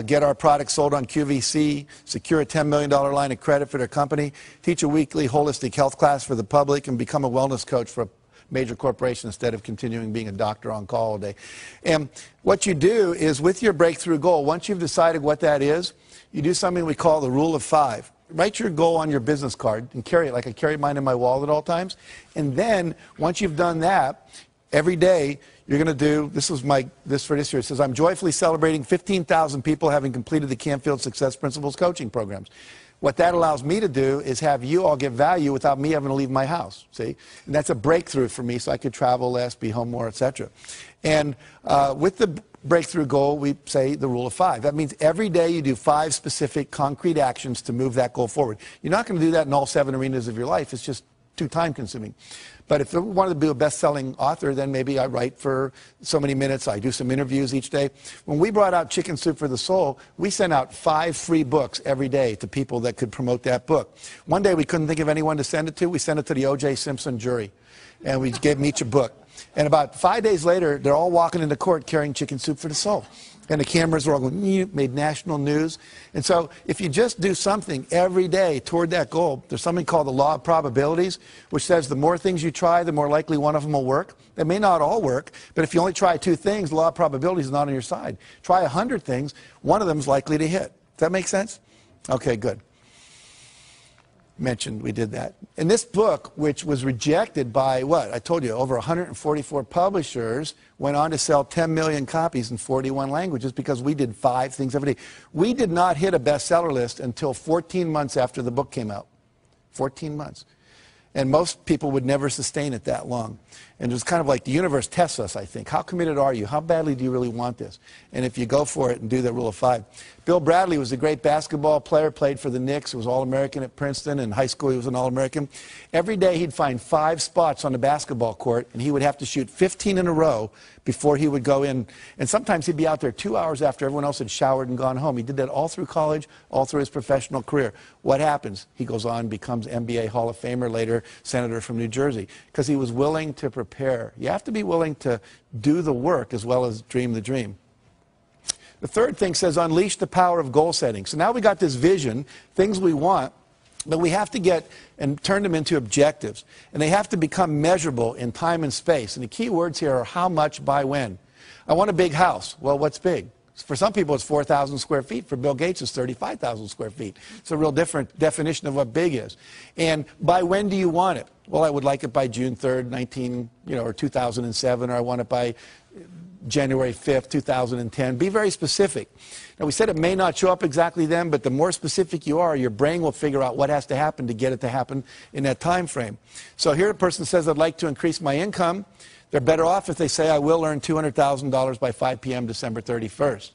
Speaker 1: Get our products sold on QVC. Secure a $10 million line of credit for their company. Teach a weekly holistic health class for the public. And become a wellness coach for a major corporation instead of continuing being a doctor on call all day. And what you do is with your breakthrough goal, once you've decided what that is, you do something we call the rule of 5. Write your goal on your business card and carry it like I carry mine in my wallet at all times. And then once you've done that, every day you're going to do, this for this year, it says, I'm joyfully celebrating 15,000 people having completed the Canfield Success Principles coaching programs. What that allows me to do is have you all get value without me having to leave my house, see? And that's a breakthrough for me so I could travel less, be home more, etc. And with the breakthrough goal, we say the rule of 5. That means every day you do 5 specific concrete actions to move that goal forward. You're not going to do that in all 7 arenas of your life. It's just too time consuming. But if I wanted to be a best-selling author, then maybe I write for so many minutes. I do some interviews each day. When we brought out Chicken Soup for the Soul, we sent out 5 free books every day to people that could promote that book. One day we couldn't think of anyone to send it to. We sent it to the O.J. Simpson jury. And we gave them each a book. And about 5 days later, they're all walking into court carrying Chicken Soup for the Soul. And the cameras were all going, made national news. And so if you just do something every day toward that goal, there's something called the law of probabilities, which says the more things you try, the more likely one of them will work. They may not all work, but if you only try 2 things, the law of probabilities is not on your side. Try 100 things, one of them is likely to hit. Does that make sense? Okay, good. Mentioned we did that. And this book, which was rejected by, I told you, over 144 publishers, went on to sell 10 million copies in 41 languages because we did 5 things every day. We did not hit a bestseller list until 14 months after the book came out. 14 months. And most people would never sustain it that long. And it was kind of like the universe tests us, I think. How committed are you? How badly do you really want this? And if you go for it and do the rule of 5. Bill Bradley was a great basketball player, played for the Knicks, was All-American at Princeton. In high school, he was an All-American. Every day, he'd find 5 spots on the basketball court, and he would have to shoot 15 in a row before he would go in. And sometimes he'd be out there 2 hours after everyone else had showered and gone home. He did that all through college, all through his professional career. What happens? He goes on, becomes NBA Hall of Famer, later senator from New Jersey, because he was willing to prepare. You have to be willing to do the work as well as dream the dream. The third thing says unleash the power of goal setting. So now we got this vision, things we want, but we have to get and turn them into objectives. And they have to become measurable in time and space. And the key words here are how much by when. I want a big house. Well, what's big? For some people, it's 4,000 square feet. For Bill Gates, it's 35,000 square feet. It's a real different definition of what big is. And by when do you want it? Well, I would like it by June 3rd, or 2007, or I want it by January 5th, 2010. Be very specific. Now, we said it may not show up exactly then, but the more specific you are, your brain will figure out what has to happen to get it to happen in that time frame. So here a person says, I'd like to increase my income. They're better off if they say, I will earn $200,000 by 5 p.m. December 31st.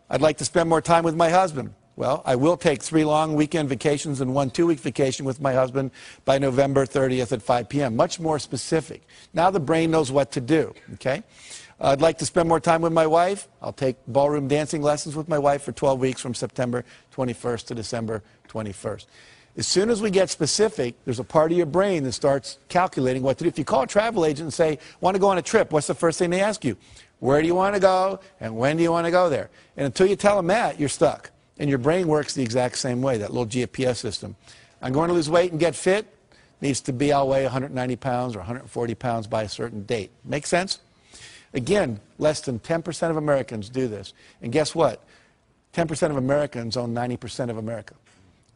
Speaker 1: I'd like to spend more time with my husband. Well, I will take 3 long weekend vacations and 1 2-week vacation with my husband by November 30th at 5 p.m. Much more specific. Now the brain knows what to do, okay? I'd like to spend more time with my wife. I'll take ballroom dancing lessons with my wife for 12 weeks from September 21st to December 21st. As soon as we get specific, there's a part of your brain that starts calculating what to do. If you call a travel agent and say, want to go on a trip, what's the first thing they ask you? Where do you want to go and when do you want to go there? And until you tell them that, you're stuck. And your brain works the exact same way, that little GPS system. I'm going to lose weight and get fit. Needs to be, I'll weigh 190 pounds or 140 pounds by a certain date. Make sense? Again, less than 10% of Americans do this. And guess what? 10% of Americans own 90% of America.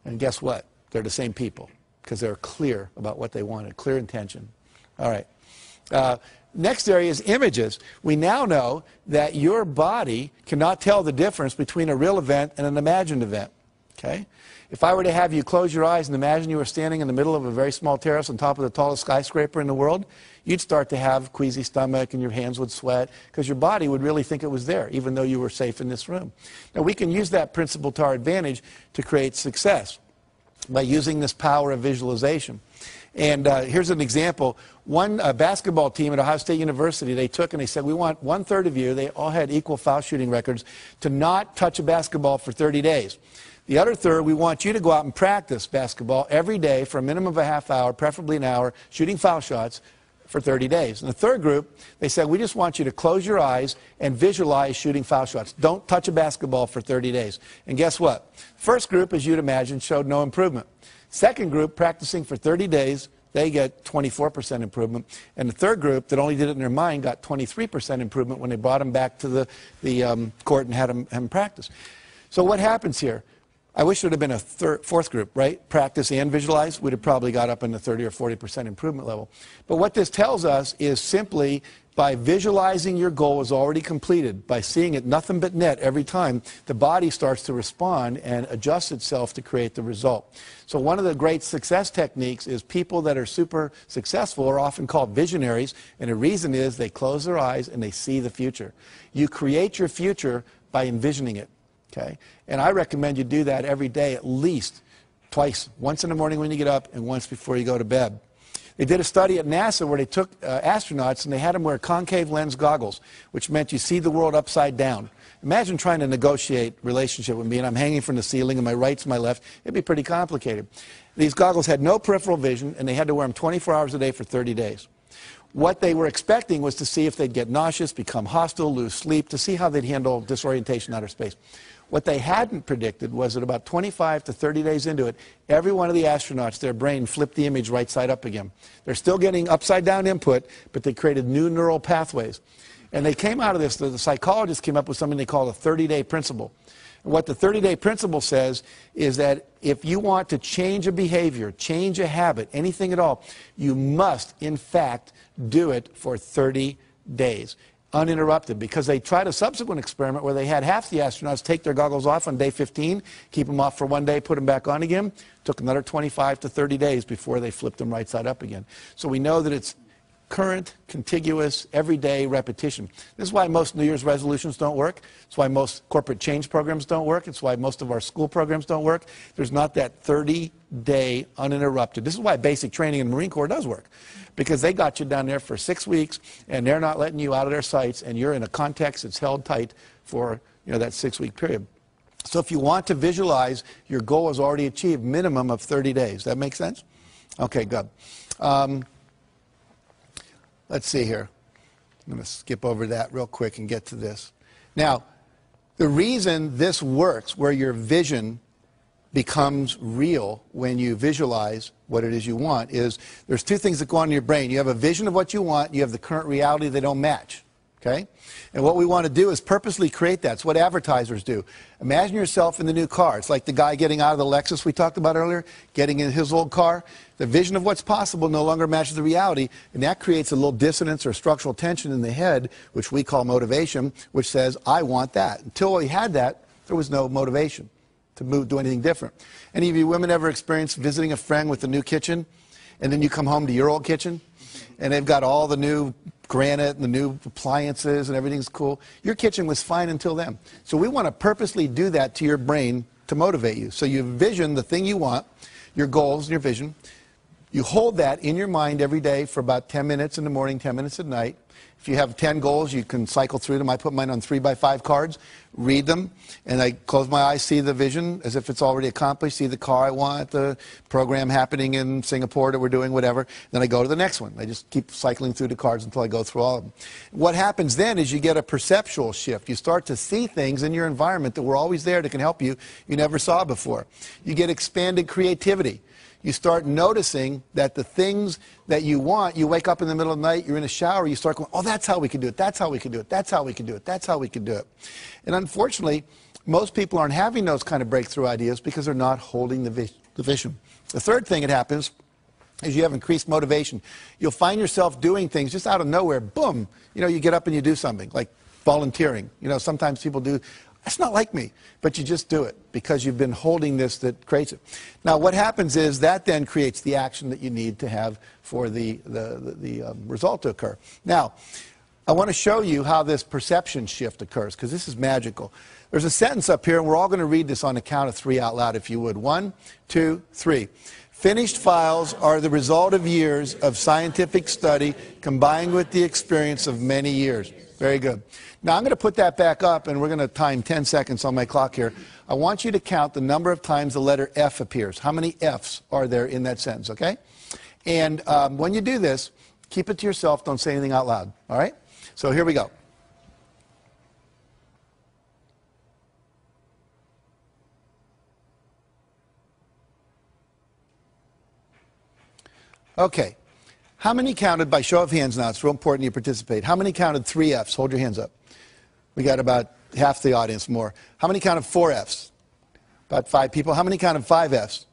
Speaker 1: And guess what? They're the same people because they're clear about what they wanted, clear intention. All right. Next area is images. We now know that your body cannot tell the difference between a real event and an imagined event. Okay? If I were to have you close your eyes and imagine you were standing in the middle of a very small terrace on top of the tallest skyscraper in the world, you'd start to have queasy stomach and your hands would sweat because your body would really think it was there, even though you were safe in this room. Now, we can use that principle to our advantage to create success by using this power of visualization. And here's an example. One basketball team at Ohio State University, they took and they said, we want 1/3 of you, they all had equal foul shooting records, to not touch a basketball for 30 days. The other third, we want you to go out and practice basketball every day for a minimum of a half hour, preferably an hour, shooting foul shots for 30 days. And the third group, they said, we just want you to close your eyes and visualize shooting foul shots. Don't touch a basketball for 30 days. And guess what? First group, as you'd imagine, showed no improvement. Second group, practicing for 30 days, they get 24% improvement. And the third group that only did it in their mind got 23% improvement when they brought them back to the court and had them practice. So what happens here? I wish there would have been a fourth group, right? Practice and visualize. We'd have probably got up in the 30 or 40% improvement level. But what this tells us is simply by visualizing your goal is already completed, by seeing it nothing but net every time, the body starts to respond and adjust itself to create the result. So one of the great success techniques is people that are super successful are often called visionaries, and the reason is they close their eyes and they see the future. You create your future by envisioning it. Okay? And I recommend you do that every day at least twice, once in the morning when you get up and once before you go to bed. They did a study at NASA where they took astronauts and they had them wear concave lens goggles, which meant you see the world upside down. Imagine trying to negotiate relationship with me and I'm hanging from the ceiling and my right's my left. It'd be pretty complicated. These goggles had no peripheral vision and they had to wear them 24 hours a day for 30 days. What they were expecting was to see if they'd get nauseous, become hostile, lose sleep, to see how they'd handle disorientation in outer space. What they hadn't predicted was that about 25 to 30 days into it, every one of the astronauts, their brain flipped the image right side up again. They're still getting upside down input, but they created new neural pathways. And they came out of this, the psychologists came up with something they call a 30-day principle. And what the 30-day principle says is that if you want to change a behavior, change a habit, anything at all, you must, in fact, do it for 30 days. Uninterrupted, because they tried a subsequent experiment where they had half the astronauts take their goggles off on day 15, keep them off for 1 day, put them back on again. Took another 25 to 30 days before they flipped them right side up again. So we know that it's current, contiguous, everyday repetition. This is why most New Year's resolutions don't work. It's why most corporate change programs don't work. It's why most of our school programs don't work. There's not that 30-day uninterrupted. This is why basic training in the Marine Corps does work. Because they got you down there for 6 weeks, and they're not letting you out of their sights, and you're in a context that's held tight for that 6-week period. So if you want to visualize, your goal is already achieved, minimum of 30 days. That make sense? Okay, good. Let's see here. I'm going to skip over that real quick and get to this. Now, the reason this works, where your vision becomes real when you visualize what it is you want, is there's two things that go on in your brain. You have a vision of what you want, you have the current reality, they don't match. Okay? And what we want to do is purposely create that. It's what advertisers do. Imagine yourself in the new car. It's like the guy getting out of the Lexus we talked about earlier, getting in his old car. The vision of what's possible no longer matches the reality, and that creates a little dissonance or structural tension in the head, which we call motivation, which says, I want that. Until we had that, there was no motivation to do anything different. Any of you women ever experienced visiting a friend with a new kitchen, and then you come home to your old kitchen, and they've got all the new granite and the new appliances and everything's cool? Your kitchen was fine until then. So we want to purposely do that to your brain to motivate you. So you envision the thing you want, your goals and your vision. You hold that in your mind every day for about 10 minutes in the morning, 10 minutes at night. If you have 10 goals, you can cycle through them. I put mine on 3x5 cards, read them, and I close my eyes, see the vision as if it's already accomplished, see the car I want, the program happening in Singapore that we're doing, whatever. Then I go to the next one. I just keep cycling through the cards until I go through all of them. What happens then is you get a perceptual shift. You start to see things in your environment that were always there that can help you never saw before. You get expanded creativity. You start noticing that the things that you want, you wake up in the middle of the night, you're in a shower, you start going, oh, that's how we can do it, that's how we can do it, that's how we can do it, that's how we can do it. And unfortunately, most people aren't having those kind of breakthrough ideas because they're not holding the vision. The third thing that happens as you have increased motivation, you'll find yourself doing things just out of nowhere. Boom. You get up and you do something, like volunteering. Sometimes people do. That's not like me, but you just do it because you've been holding this that creates it. Now, what happens is that then creates the action that you need to have for the result to occur. Now, I want to show you how this perception shift occurs, because this is magical. There's a sentence up here, and we're all going to read this on the count of 3 out loud, if you would. 1, 2, 3. Finished files are the result of years of scientific study combined with the experience of many years. Very good. Now, I'm going to put that back up, and we're going to time 10 seconds on my clock here. I want you to count the number of times the letter F appears. How many Fs are there in that sentence, okay? And when you do this, keep it to yourself. Don't say anything out loud, all right? So here we go. Okay. How many counted, by show of hands now, it's real important you participate. How many counted 3 Fs? Hold your hands up. We got about half the audience more. How many counted 4 Fs? About 5 people. How many counted 5 Fs?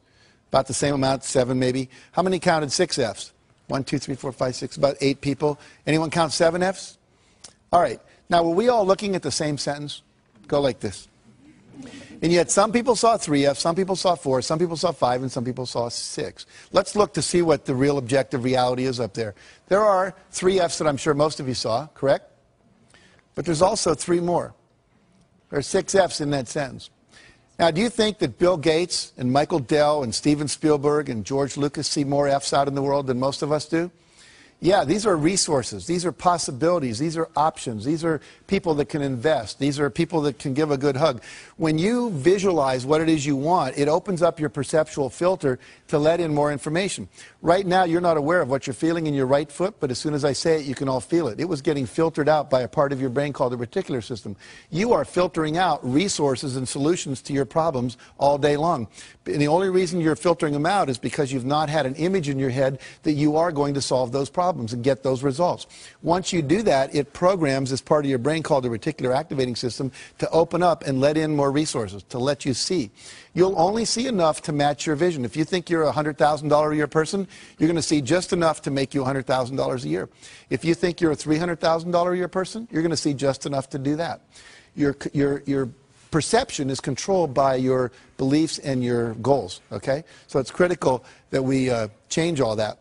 Speaker 1: About the same amount, 7 maybe. How many counted 6 Fs? 1, 2, 3, 4, 5, 6, about 8 people. Anyone count 7 Fs? All right. Now, were we all looking at the same sentence? Go like this. And yet some people saw 3 Fs, some people saw 4, some people saw 5, and some people saw 6. Let's look to see what the real objective reality is up there. There are 3 Fs that I'm sure most of you saw, correct? But there's also 3 more. There are 6 Fs in that sentence. Now, do you think that Bill Gates and Michael Dell and Steven Spielberg and George Lucas see more Fs out in the world than most of us do? Yeah, these are resources. These are possibilities. These are options. These are people that can invest. These are people that can give a good hug. When you visualize what it is you want, it opens up your perceptual filter to let in more information. Right now, you're not aware of what you're feeling in your right foot, but as soon as I say it, you can all feel it. It was getting filtered out by a part of your brain called the reticular system. You are filtering out resources and solutions to your problems all day long. And the only reason you're filtering them out is because you've not had an image in your head that you are going to solve those problems and get those results. Once you do that, it programs this part of your brain called the reticular activating system to open up and let in more resources, to let you see. You'll only see enough to match your vision. If you think you're a $100,000 a year person, you're going to see just enough to make you $100,000 a year. If you think you're a $300,000 a year person, you're going to see just enough to do that. Your perception is controlled by your beliefs and your goals, okay? So it's critical that we change all that.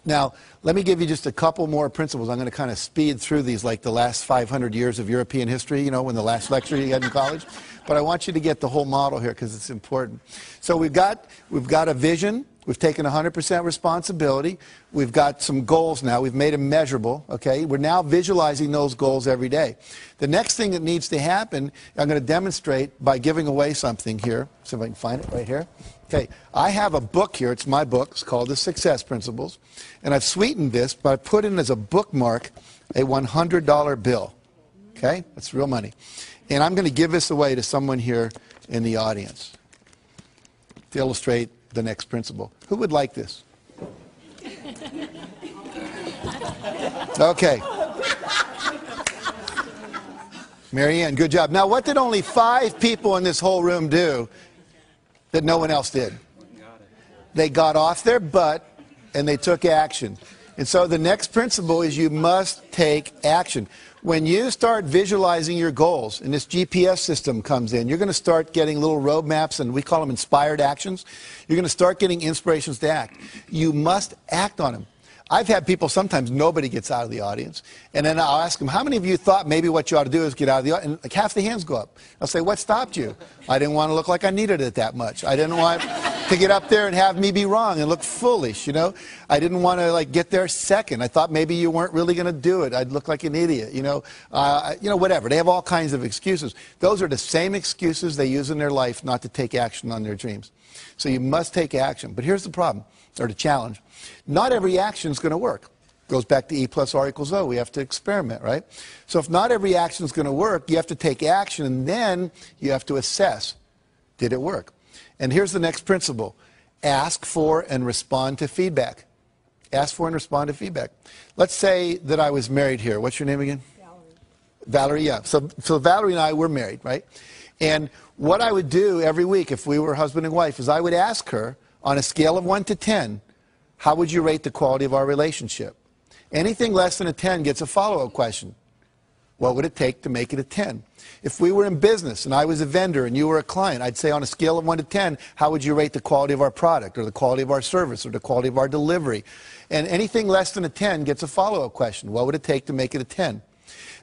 Speaker 1: Now, let me give you just a couple more principles. I'm going to kind of speed through these like the last 500 years of European history, you know, when the last lecture you had in college. But I want you to get the whole model here because it's important. So we've got a vision. We've taken 100% responsibility. We've got some goals now. We've made them measurable, okay? We're now visualizing those goals every day. The next thing that needs to happen, I'm going to demonstrate by giving away something here. See if I can find it right here. Okay, I have a book here. It's my book. It's called The Success Principles. And I've sweetened this by put in as a bookmark a $100 bill. Okay, that's real money. And I'm going to give this away to someone here in the audience to illustrate the next principle. Who would like this? Okay. Marianne, good job. Now, what did only 5 people in this whole room do that no one else did? They got off their butt and they took action. And so the next principle is you must take action. When you start visualizing your goals and this GPS system comes in, you're going to start getting little roadmaps, and we call them inspired actions. You're going to start getting inspirations to act. You must act on them. I've had people, sometimes nobody gets out of the audience, and then I'll ask them, how many of you thought maybe what you ought to do is get out of the audience? And like half the hands go up. I'll say, what stopped you? I didn't want to look like I needed it that much. I didn't want to get up there and have me be wrong and look foolish, you know. I didn't want to like get there second. I thought maybe you weren't really going to do it. I'd look like an idiot, you know, whatever. They have all kinds of excuses. Those are the same excuses they use in their life not to take action on their dreams. So you must take action. But here's the problem, or the challenge. Not every action is going to work. Goes back to E plus R equals O. We have to experiment, right? So if not every action is going to work, you have to take action, and then you have to assess, did it work? And here's the next principle. Ask for and respond to feedback. Ask for and respond to feedback. Let's say that I was married here. What's your name again? Valerie, yeah. So Valerie and I were married, right? And what I would do every week if we were husband and wife is I would ask her on a scale of 1 to 10, how would you rate the quality of our relationship? Anything less than a 10 gets a follow-up question. What would it take to make it a 10? If we were in business and I was a vendor and you were a client, I'd say on a scale of 1 to 10, how would you rate the quality of our product or the quality of our service or the quality of our delivery? And anything less than a 10 gets a follow-up question. What would it take to make it a 10?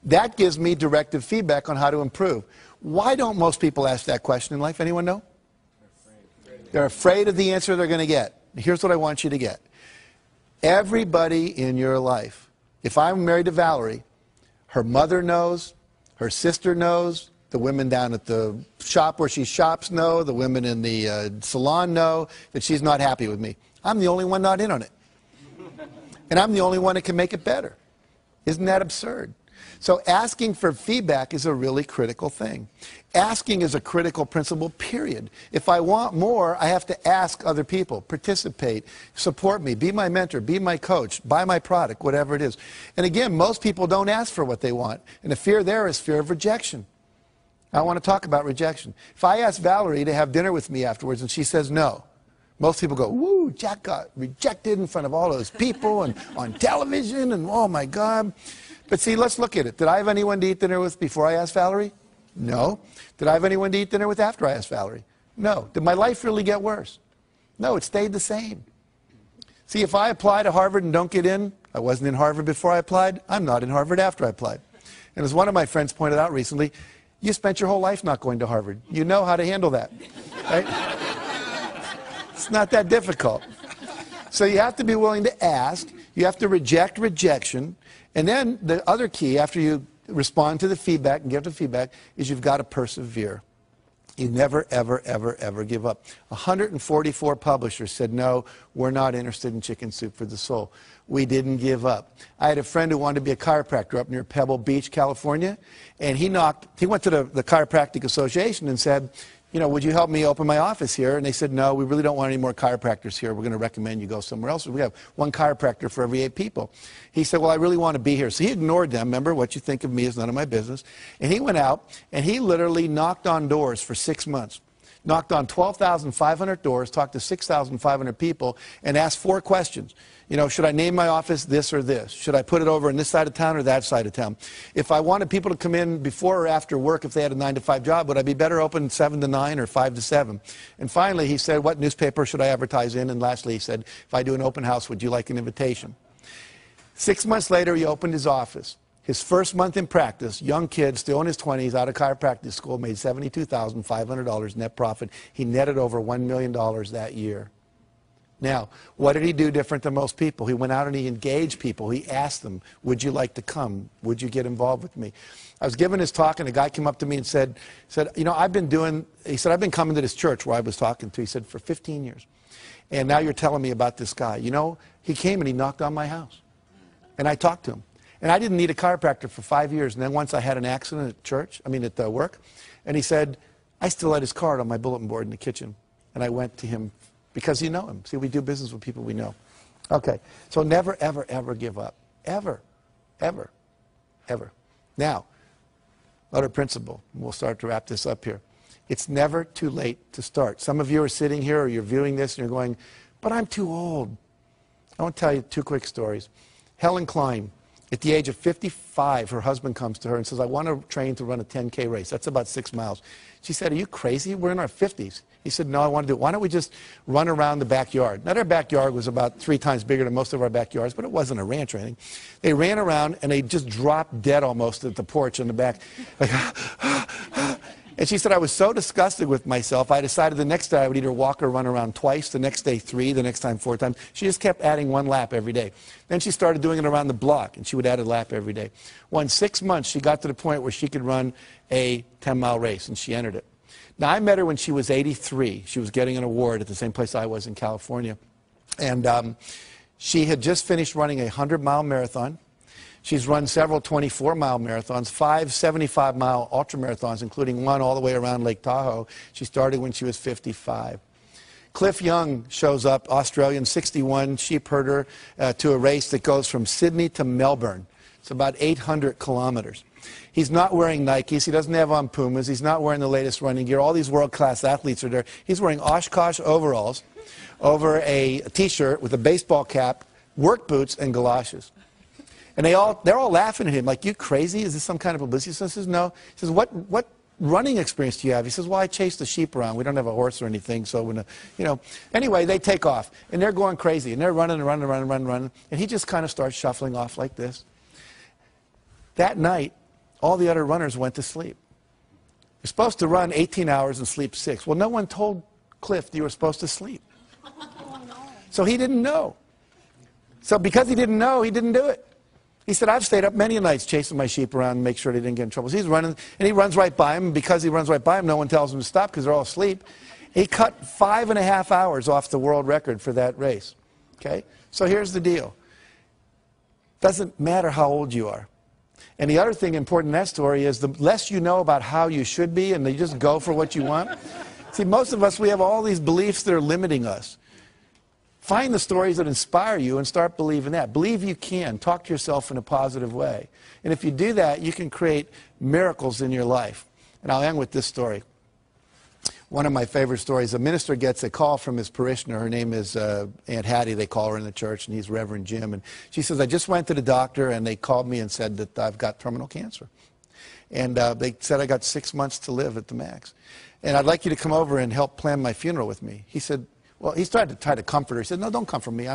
Speaker 1: That gives me directive feedback on how to improve. Why don't most people ask that question in life? Anyone know? They're afraid of the answer they're going to get. Here's what I want you to get. Everybody in your life, if I'm married to Valerie, her mother knows, her sister knows, the women down at the shop where she shops know, the women in the salon know that she's not happy with me. I'm the only one not in on it. And I'm the only one that can make it better. Isn't that absurd? So asking for feedback is a really critical thing. Asking is a critical principle, period. If I want more, I have to ask other people, participate, support me, be my mentor, be my coach, buy my product, whatever it is. And again, most people don't ask for what they want. And the fear there is fear of rejection. I want to talk about rejection. If I ask Valerie to have dinner with me afterwards and she says no, most people go, woo, Jack got rejected in front of all those people and on television and oh my God. But see, let's look at it. Did I have anyone to eat dinner with before I asked Valerie? No. Did I have anyone to eat dinner with after I asked Valerie? No. Did my life really get worse? No, it stayed the same. See, if I apply to Harvard and don't get in, I wasn't in Harvard before I applied, I'm not in Harvard after I applied. And as one of my friends pointed out recently, you spent your whole life not going to Harvard. You know how to handle that, right? It's not that difficult. So you have to be willing to ask. You have to reject rejection. And then the other key, after you respond to the feedback and give the feedback, is you've got to persevere. You never, ever, ever, ever give up. 144 publishers said, no, we're not interested in Chicken Soup for the Soul. We didn't give up. I had a friend who wanted to be a chiropractor up near Pebble Beach, California, and he went to the Chiropractic Association and said, you know, would you help me open my office here? And they said, no, we really don't want any more chiropractors here. We're going to recommend you go somewhere else. We have one chiropractor for every 8 people. He said, well, I really want to be here. So he ignored them. Remember, what you think of me is none of my business. And he went out, and he literally knocked on doors for 6 months. Knocked on 12,500 doors, talked to 6,500 people, and asked 4 questions. You know, should I name my office this or this? Should I put it over in this side of town or that side of town? If I wanted people to come in before or after work, if they had a 9-to-5 job, would I be better open 7 to 9 or 5 to 7? And finally, he said, what newspaper should I advertise in? And lastly, he said, if I do an open house, would you like an invitation? 6 months later, he opened his office. His first month in practice, young kid, still in his 20s, out of chiropractic school, made $72,500 net profit. He netted over $1 million that year. Now, what did he do different than most people? He went out and he engaged people. He asked them, would you like to come? Would you get involved with me? I was giving his talk, and a guy came up to me and said, you know, I've been coming to this church where I was talking to, he said, for 15 years. And now you're telling me about this guy. You know, he came and he knocked on my house. And I talked to him. And I didn't need a chiropractor for 5 years. And then once I had an accident at church, at work, and he said, I still had his card on my bulletin board in the kitchen. And I went to him because you know him. See, we do business with people we know. Okay, so never, ever, ever give up. Ever, ever, ever. Now, other principle. We'll start to wrap this up here. It's never too late to start. Some of you are sitting here or you're viewing this and you're going, but I'm too old. I want to tell you 2 quick stories. Helen Klein. At the age of 55, her husband comes to her and says, I want to train to run a 10K race. That's about 6 miles. She said, are you crazy? We're in our 50s. He said, no, I want to do it. Why don't we just run around the backyard? Now, their backyard was about 3 times bigger than most of our backyards, but it wasn't a ranch or anything. They ran around, and they just dropped dead almost at the porch in the back. Like, and she said, I was so disgusted with myself, I decided the next day I would either walk or run around twice, the next day 3, the next time 4 times. She just kept adding 1 lap every day. Then she started doing it around the block, and she would add a lap every day. Well, in 6 months, she got to the point where she could run a 10-mile race, and she entered it. Now, I met her when she was 83. She was getting an award at the same place I was in California. And she had just finished running a 100-mile marathon. She's run several 24-mile marathons, 5 75-mile ultramarathons, including one all the way around Lake Tahoe. She started when she was 55. Cliff Young shows up, Australian, 61, sheep herder, to a race that goes from Sydney to Melbourne. It's about 800 kilometers. He's not wearing Nikes. He doesn't have on Pumas. He's not wearing the latest running gear. All these world-class athletes are there. He's wearing Oshkosh overalls. over a t-shirt with a baseball cap, work boots, and galoshes. And they're all laughing at him, like, you crazy? Is this some kind of publicity? So he says, no. He says, what running experience do you have? He says, well, I chase the sheep around. We don't have a horse or anything, so when, Anyway, they take off, and they're going crazy, and they're running and running and running and running, and he just kind of starts shuffling off like this. That night, all the other runners went to sleep. You're supposed to run 18 hours and sleep 6. Well, no one told Cliff that you were supposed to sleep. So he didn't know. So because he didn't know, he didn't do it. He said, I've stayed up many nights chasing my sheep around and make sure they didn't get in trouble. So he's running, and he runs right by him, and because he runs right by him, no one tells him to stop because they're all asleep. He cut 5.5 hours off the world record for that race. Okay? So here's the deal. Doesn't matter how old you are. And the other thing important in that story is the less you know about how you should be and you just go for what you want. See, most of us, we have all these beliefs that are limiting us. Find the stories that inspire you and start believing that. Believe you can. Talk to yourself in a positive way. And if you do that, you can create miracles in your life. And I'll end with this story. One of my favorite stories, a minister gets a call from his parishioner. Her name is Aunt Hattie, they call her in the church, and he's Reverend Jim. And she says, I just went to the doctor, and they called me and said that I've got terminal cancer. And they said I got 6 months to live at the max. And I'd like you to come over and help plan my funeral with me. He said, well, he's trying to comfort her. He said, no, don't comfort me.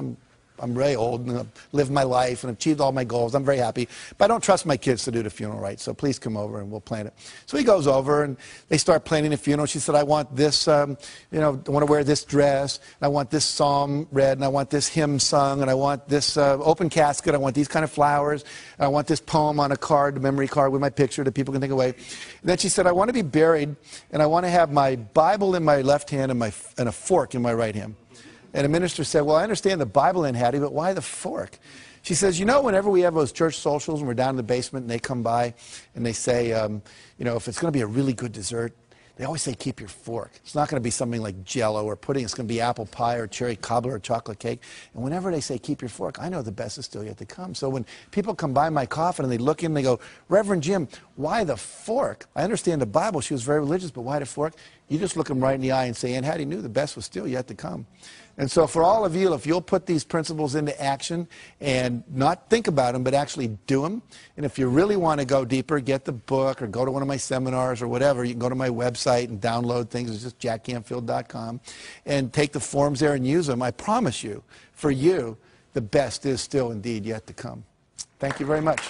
Speaker 1: I'm really old and I've lived my life and achieved all my goals. I'm very happy. But I don't trust my kids to do the funeral right, so please come over and we'll plan it. So he goes over and they start planning the funeral. She said, I want this, I want to wear this dress. And I want this psalm read, and I want this hymn sung, and I want this open casket. I want these kind of flowers. And I want this poem on a card, a memory card with my picture that people can take away. And then she said, I want to be buried, and I want to have my Bible in my left hand and a fork in my right hand. And the minister said, well, I understand the Bible in Hattie, but why the fork? She says, whenever we have those church socials and we're down in the basement and they come by and they say, if it's going to be a really good dessert, they always say keep your fork. It's not going to be something like Jell-O or pudding. It's going to be apple pie or cherry cobbler or chocolate cake. And whenever they say keep your fork, I know the best is still yet to come. So when people come by my coffin and they look in and they go, Reverend Jim, why the fork? I understand the Bible. She was very religious, but why the fork? You just look them right in the eye and say, Aunt Hattie knew the best was still yet to come. And so for all of you, if you'll put these principles into action and not think about them, but actually do them, and if you really want to go deeper, get the book or go to one of my seminars or whatever, you can go to my website and download things. It's just jackcanfield.com and take the forms there and use them. I promise you, for you, the best is still indeed yet to come. Thank you very much.